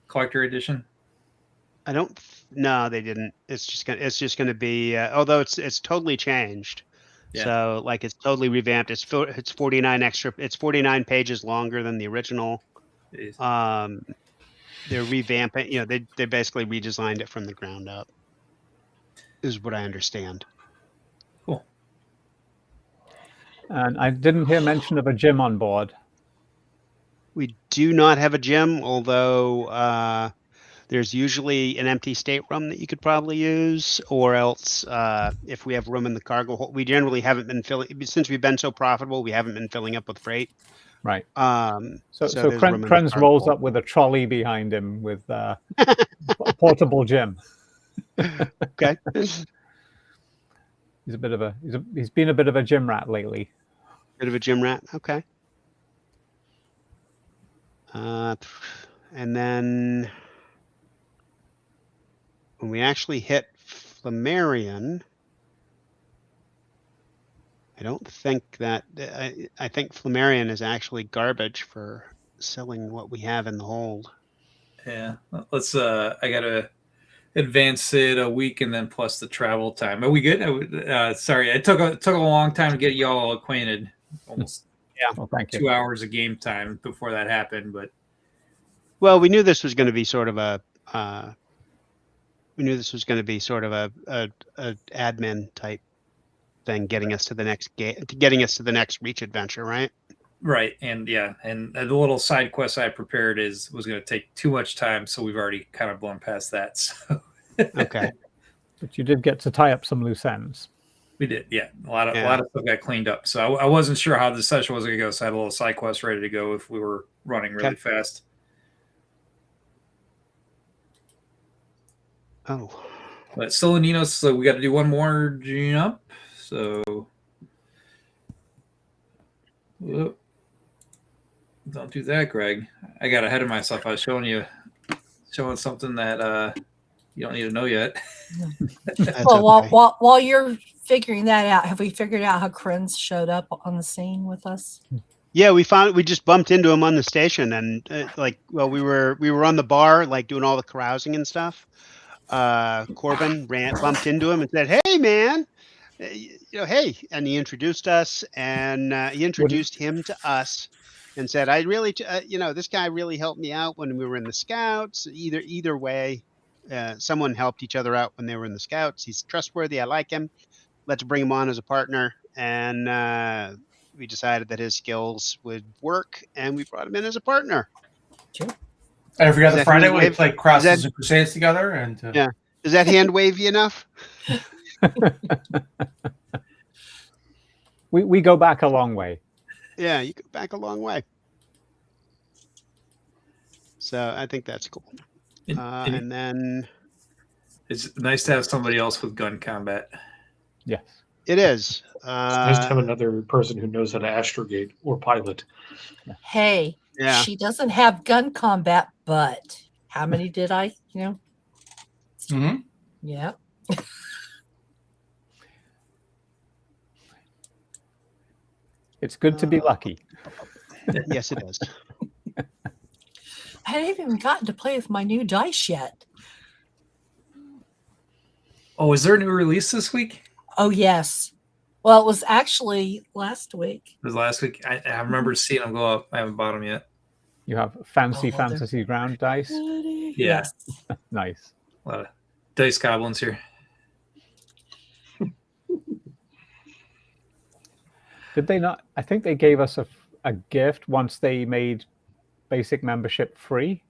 Collector edition? I don't. No, they didn't. It's just gonna be. Although it's totally changed. Yeah. So like it's totally revamped. It's 49 extra. It's 49 pages longer than the original. Jeez. They're revamping. You know, they basically redesigned it from the ground up. Is what I understand. Cool. and I didn't hear mention of a gym on board. We do not have a gym, although there's usually an empty stateroom that you could probably use, or else if we have room in the cargo hold, we generally haven't been filling since we've been so profitable. We haven't been filling up with freight. Right. So So there's room in the Krenz cargo rolls hold. up with a trolley behind him with a portable gym. Okay. He's been a bit of a gym rat lately. Bit of a gym rat. Okay. And then when we actually hit Flammarion, I don't think that I think Flammarion is actually garbage for selling what we have in the hold. Yeah. Let's I gotta advance it a week and then plus the travel time. Are we good? Sorry, it took a long time to get y'all acquainted. Almost Well, thank you. 2 hours of game time before that happened, but Well, we knew this was going to be sort of a admin type thing, getting us to the next reach adventure, right? right, and yeah, and the little side quest I prepared was going to take too much time, so we've already kind of blown past that. So Okay. But you did get to tie up some loose ends. we did, yeah, a lot of stuff got cleaned up. So I wasn't sure how the session was going to go, so I had a little side quest ready to go if we were running really fast. Oh. But still in Ninos, so we got to do one more jump. So whoop. Don't do that, Greg. I got ahead of myself. I was showing something that you don't need to know yet. Well, Okay. while you're figuring that out, have we figured out how Krenz showed up on the scene with us? Yeah, we just bumped into him on the station, and we were on the bar, like doing all the carousing and stuff. Corbin bumped into him and said, "Hey, man, hey," and he introduced us, and he introduced him to us, and said, "I really, this guy really helped me out when we were in the Scouts. Either way, someone helped each other out when they were in the Scouts. He's trustworthy. I like him. Let's bring him on as a partner." And we decided that his skills would work, and we brought him in as a partner. Sure. Every other that Friday hand we wave? play Is Crosses that- and Crusades together, and Yeah. Is that hand wavy enough? We go back a long way. Yeah, you go back a long way. So I think that's cool. And then It's nice to have somebody else with gun combat. Yes. it is. It's nice to have another person who knows how to astrogate or pilot. Hey, Yeah. she doesn't have gun combat, but how many did I, Mhm. Yeah. It's good to be lucky. Yes, it is. I haven't even gotten to play with my new dice yet. Oh, is there a new release this week? Oh, yes. Well, it was actually last week. It was last week. I remember seeing them go up. I haven't bought them yet. You have fancy they're fantasy ground dice. Yeah. Yes. Nice. A lot of dice goblins here. Did they not? I think they gave us a gift once they made basic membership free.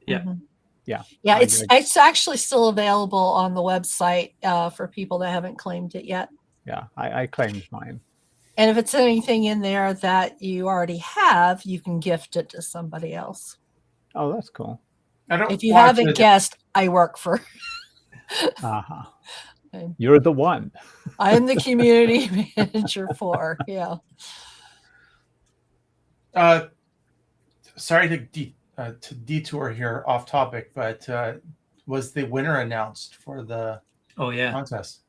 Yeah. Mhm. Yeah. Yeah, I it's agree. it's actually still available on the website for people that haven't claimed it yet. Yeah, I claimed mine. And if it's anything in there that you already have, you can gift it to somebody else. Oh, that's cool. I don't If you want haven't to- guessed, I work for. Uh-huh. And You're the one. I'm the community manager for. Yeah. Sorry to detour here off topic, but was the winner announced for the Oh yeah. contest?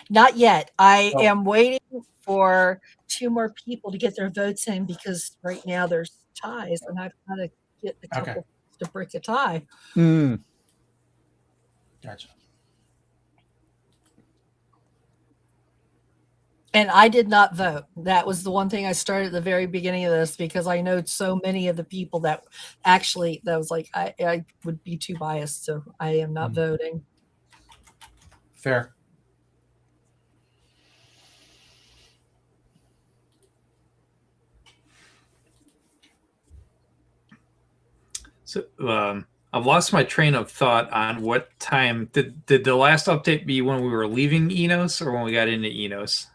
Not yet. I Oh. am waiting for 2 more people to get their votes in because right now there's ties, and I've got to get a Okay. couple to break a tie. Mm. Gotcha. And I did not vote. That was the one thing I started at the very beginning of this because I know so many of the people that actually that was like I would be too biased, so I am not voting. Fair. So I've lost my train of thought on what time did the last update be when we were leaving Enos or when we got into Enos?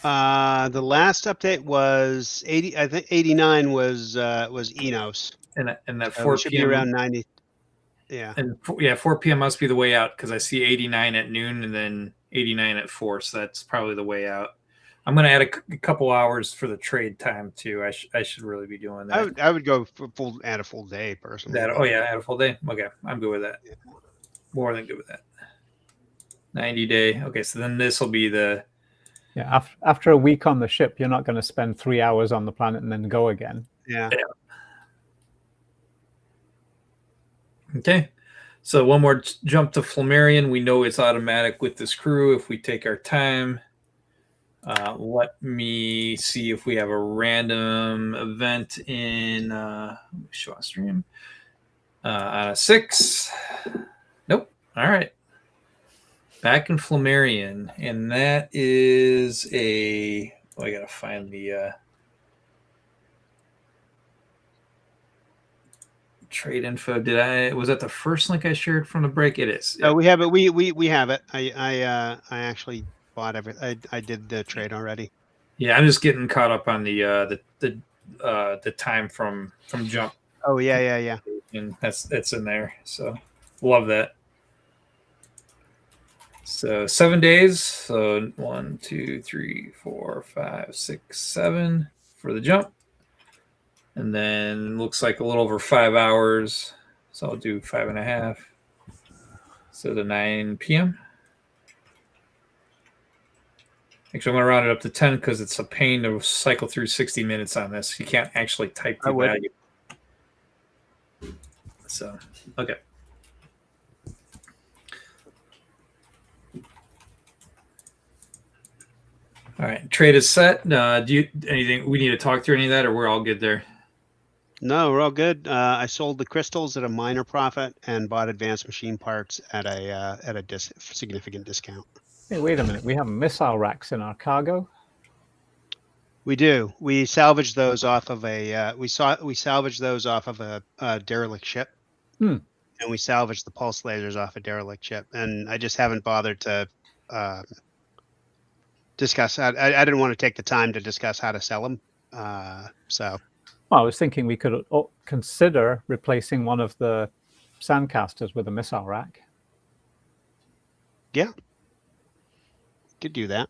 The last update was 80. I think 89 was Enos. And that So 4 we should be p.m. around 90. Yeah. And 4 p.m. must be the way out because I see 89 at noon and then 89 at 4. So that's probably the way out. I'm going to add a couple hours for the trade time too. I should really be doing that. I would go for add a full day personally. Add a full day. Okay, I'm good with that. More than good with that. 90 day. Okay, so then this will be the Yeah, after a week on the ship, you're not going to spend 3 hours on the planet and then go again. Yeah. Okay. So one more jump to Flammarion. We know it's automatic with this crew if we take our time. Let me see if we have a random event in show on stream. On a 6. Nope. All right. Back in Flammarion. And that is a... Oh, I got to find the... trade info. Was that the first link I shared from the break? It is. Oh, we have it. We have it. I actually bought everything. I did the trade already. Yeah, I'm just getting caught up on the time from jump. Oh yeah. And that's in there. So love that. So 7 days. So 1, 2, 3, 4, 5, 6, 7 for the jump. And then looks like a little over 5 hours. So I'll do 5.5. So to 9 p.m. Actually, I'm going to round it up to 10 because it's a pain to cycle through 60 minutes on this. You can't actually type the value. So, okay. All right, trade is set. Do you anything we need to talk through any of that, or we're all good there? No, we're all good. I sold the crystals at a minor profit and bought advanced machine parts at a significant discount. Hey, wait a minute. We have missile racks in our cargo. We do. We salvaged those off of we salvaged those off of a derelict ship. Hmm. And we salvaged the pulse lasers off a derelict ship. And I just haven't bothered to discuss. I didn't want to take the time to discuss how to sell them. So. Well, I was thinking we could consider replacing one of the sandcasters with a missile rack. Yeah. Could do that.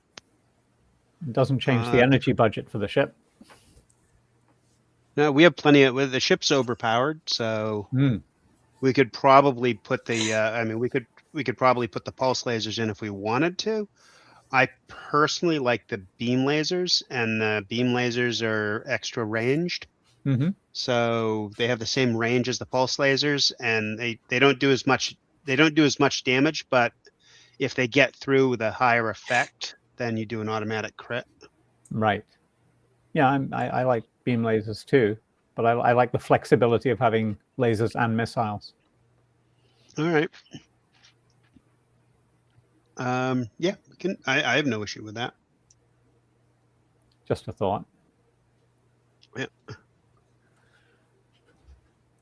It doesn't change the energy budget for the ship. No, we have plenty of. The ship's overpowered, so we could probably put the. We could probably put the pulse lasers in if we wanted to. I personally like the beam lasers, and the beam lasers are extra ranged. Mm-hmm. So they have the same range as the pulse lasers, and they don't do as much. They don't do as much damage, but if they get through with a higher effect, then you do an automatic crit. Right. Yeah, I like beam lasers too, but I like the flexibility of having lasers and missiles. All right. Yeah, I have no issue with that. Just a thought. Yeah.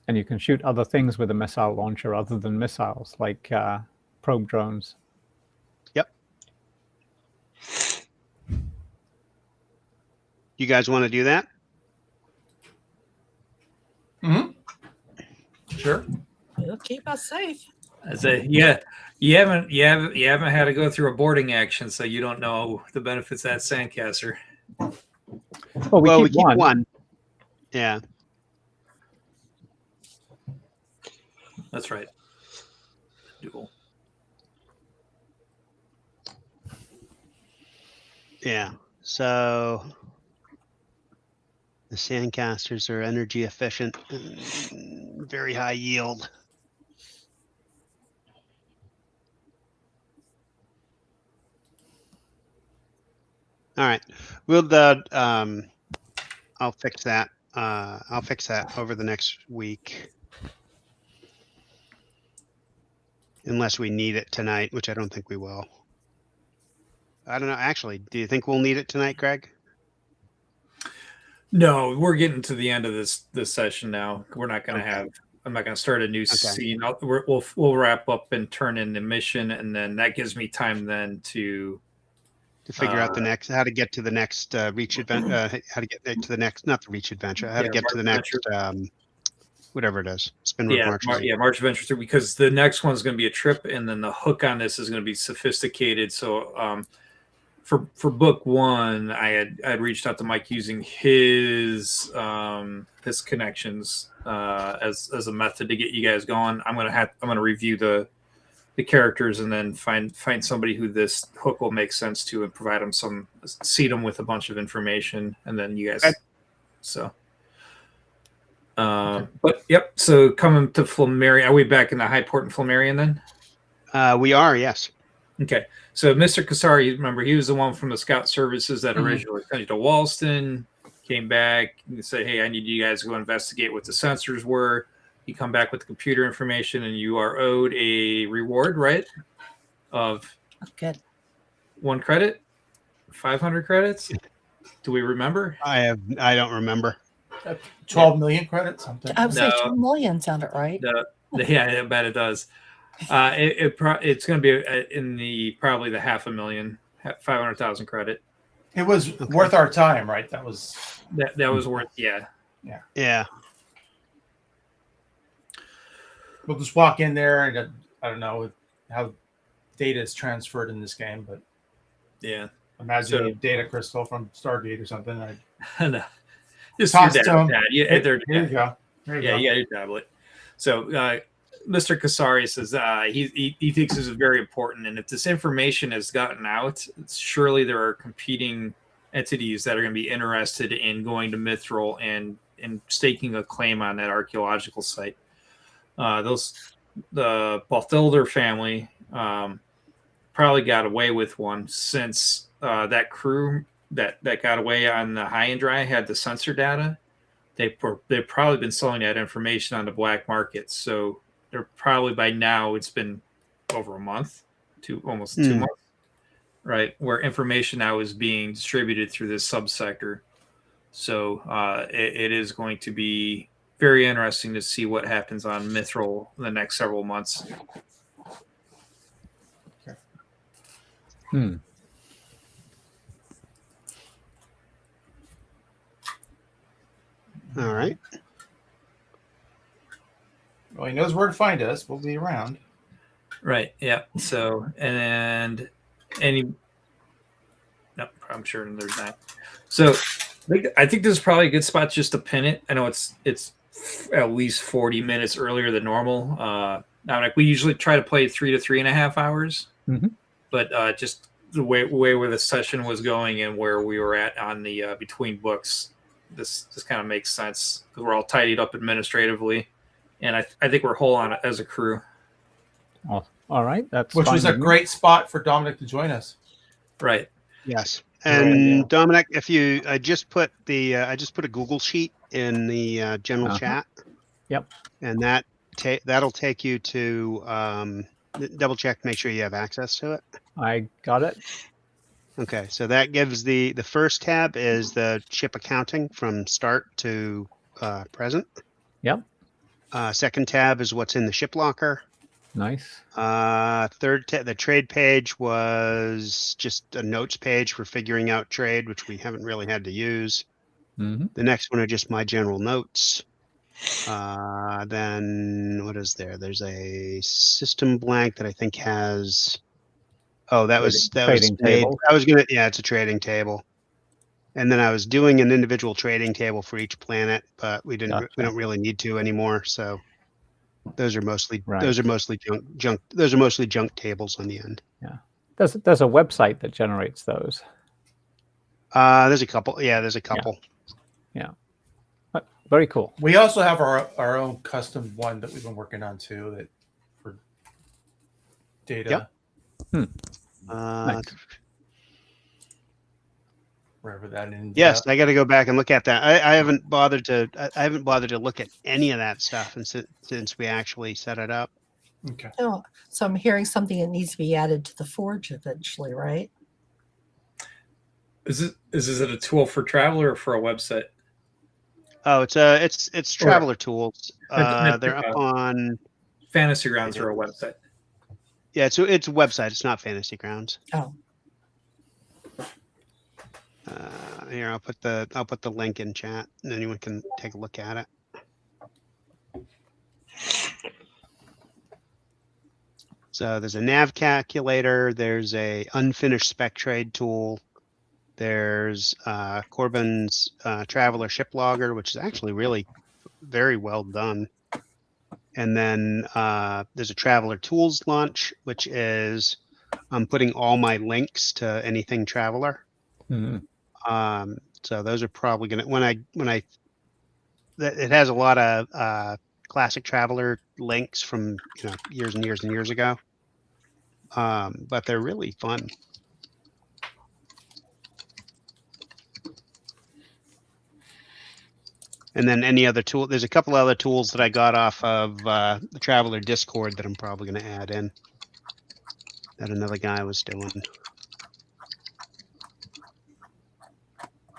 And you can shoot other things with a missile launcher other than missiles, like probe drones. Yep. You guys want to do that? Mm-hmm. Sure. It'll keep us safe. I say, yeah, you haven't had to go through a boarding action, so you don't know the benefits of that sandcaster. Well, we keep one. Yeah. That's right. Dual. Yeah. So the sandcasters are energy efficient and very high yield. All right. I'll fix that. I'll fix that over the next week. Unless we need it tonight, which I don't think we will. I don't know. Actually, do you think we'll need it tonight, Greg? No, we're getting to the end of this session now. We're not going to Okay. have. I'm not going to start a new scene. We'll wrap up and turn in the mission, and then that gives me time then to figure out the next, how to get to the next reach adventure, how to get to the next, not the reach adventure, how to get to the next, whatever it is, Spinward March. March Adventure 3, because the next one's going to be a trip, and then the hook on this is going to be sophisticated. So for book one, I had reached out to Mike using his connections as a method to get you guys going. I'm gonna review the characters and then find somebody who this hook will make sense to and provide them seed them with a bunch of information, and then you guys. Okay. So. But yep. So coming to Flammarion, are we back in the High Port in Flammarion then? We are, yes. Okay. So Mr. Kasari, remember, he was the one from the Scout Services that originally sent you to Walston, came back and said, "Hey, I need you guys to go investigate what the sensors were." You come back with the computer information, and you are owed a reward, right? Of 1 credit, 500 credits. Do we remember? I don't remember. 12 million credits. Something. I would say 2 million sounded right. Yeah, I bet it does. It's going to be in the probably the 500,000, 500,000 credit. It was worth our time, right? That was worth, yeah. We'll just walk in there, and I don't know how data is transferred in this game, but yeah, imagine a data crystal from Stargate or something. No. Just toss your them. There you go. There you go. go. Yeah, your tablet. So Mr. Kasari says he thinks this is very important, and if this information has gotten out, surely there are competing entities that are going to be interested in going to Mithril and staking a claim on that archaeological site. The Balthilder family probably got away with one, since that crew that got away on the high and dry had the sensor data. They've probably been selling that information on the black market. So they're probably, by now, it's been over a month to almost 2 months, right? Where information now is being distributed through this subsector. So it is going to be very interesting to see what happens on Mithril in the next several months. Okay. All right. Well, he knows where to find us. We'll be around. Right. Yeah. So, and no, I'm sure there's not. So, I think this is probably a good spot just to pin it. I know it's at least 40 minutes earlier than normal. Now, like, we usually try to play 3 to 3.5 hours, but just the way where the session was going and where we were at on the between books, this kind of makes sense because we're all tidied up administratively, and I think we're whole on it as a crew. Oh, all right, which was a great spot for Dominic to join us. Right. Yes. And Dominic, if you, I just put a Google sheet in the general chat. Yep. And that'll take you to double check, make sure you have access to it. I got it. Okay, so that gives the first tab is the ship accounting from start to present. Yep. Second tab is what's in the ship locker. Nice. The trade page was just a notes page for figuring out trade, which we haven't really had to use. Hmm. The next one are just my general notes. Then what is there? There's a system blank that I think has. Oh, that was Trading made. table. Yeah, it's a trading table. And then I was doing an individual trading table for each planet, but we Gotcha. don't really need to anymore. So those are mostly Right. junk. Those are mostly junk tables on the end. There's a website that generates those. There's a couple. Yeah, there's a couple. But very cool. We also have our own custom one that we've been working on too, that for data. Yep. Nice. Wherever that ends. Yes, up. I got to go back and look at that. I haven't bothered to. I haven't bothered to look at any of that stuff, and since we actually set it up. Okay. Oh, so I'm hearing something that needs to be added to the forge eventually, right? Is it a tool for Traveler or for a website? Oh, it's Traveler Tools. They're up on Fantasy Grounds or a website. Yeah, it's a website. It's not Fantasy Grounds. Oh, Here, I'll put the link in chat, and anyone can take a look at it. So there's a nav calculator. There's a unfinished spec trade tool. There's Corbin's Traveler ship logger, which is actually really very well done. And then there's a Traveler Tools launch, which is I'm putting all my links to anything Traveler. Mhm. So those are probably gonna it has a lot of classic Traveler links from years and years and years ago. But they're really fun. And then any other tool, there's a couple other tools that I got off of the Traveler Discord that I'm probably going to add in that another guy was doing.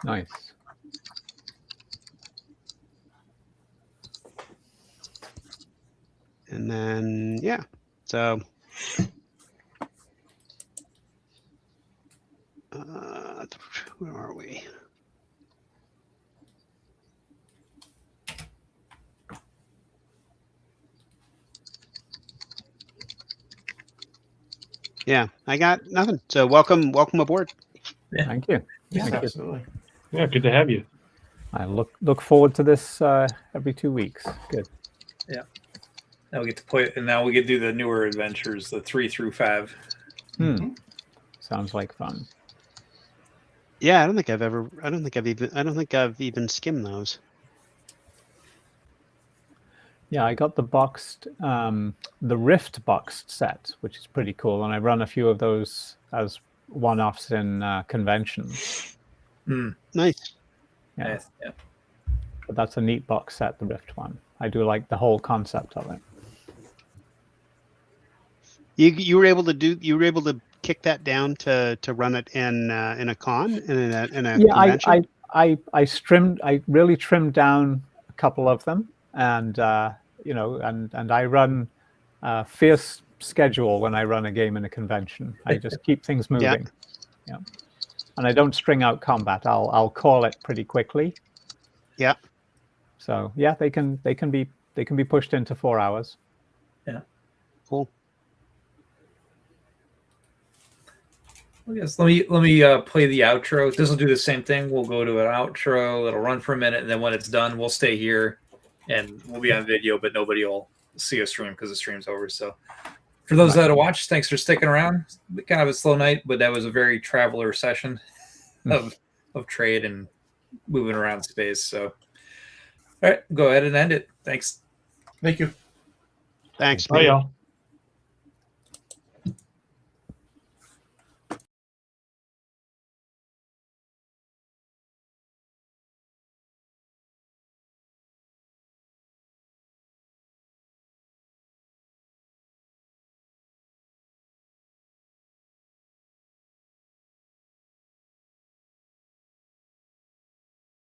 Nice. And then, yeah, so where are we? Yeah, I got nothing. So welcome aboard. Thank you. Yes, Thank you. absolutely. Yeah, good to have you. I look forward to this every 2 weeks. Good. Now we get to play, and now we get to do the newer adventures, the 3 through 5. Sounds like fun. Yeah, I don't think I've even skimmed those. Yeah, I got the boxed, the Rift boxed set, which is pretty cool, and I run a few of those as one-offs in conventions. Nice. Yeah, Nice. Yeah. but that's a neat box set, the Rift one. I do like the whole concept of it. You were able to kick that down to run it in a con in a convention? I really trimmed down a couple of them, and and I run a fierce schedule when I run a game in a convention. I just keep things moving. Yeah. And I don't string out combat. I'll call it pretty quickly. Yeah. So yeah, they can be pushed into 4 hours. Yeah. Cool. Well, yes, let me play the outro. This will do the same thing. We'll go to an outro. It'll run for a minute, and then when it's done, we'll stay here, and we'll be on video, but nobody will see us stream because the stream's over. So, for those that watch, thanks for sticking around. Kind of a slow night, but that was a very Traveler session of trade and moving around space. So, all right, go ahead and end it. Thanks. Thank you. Thanks. Bye, man. y'all.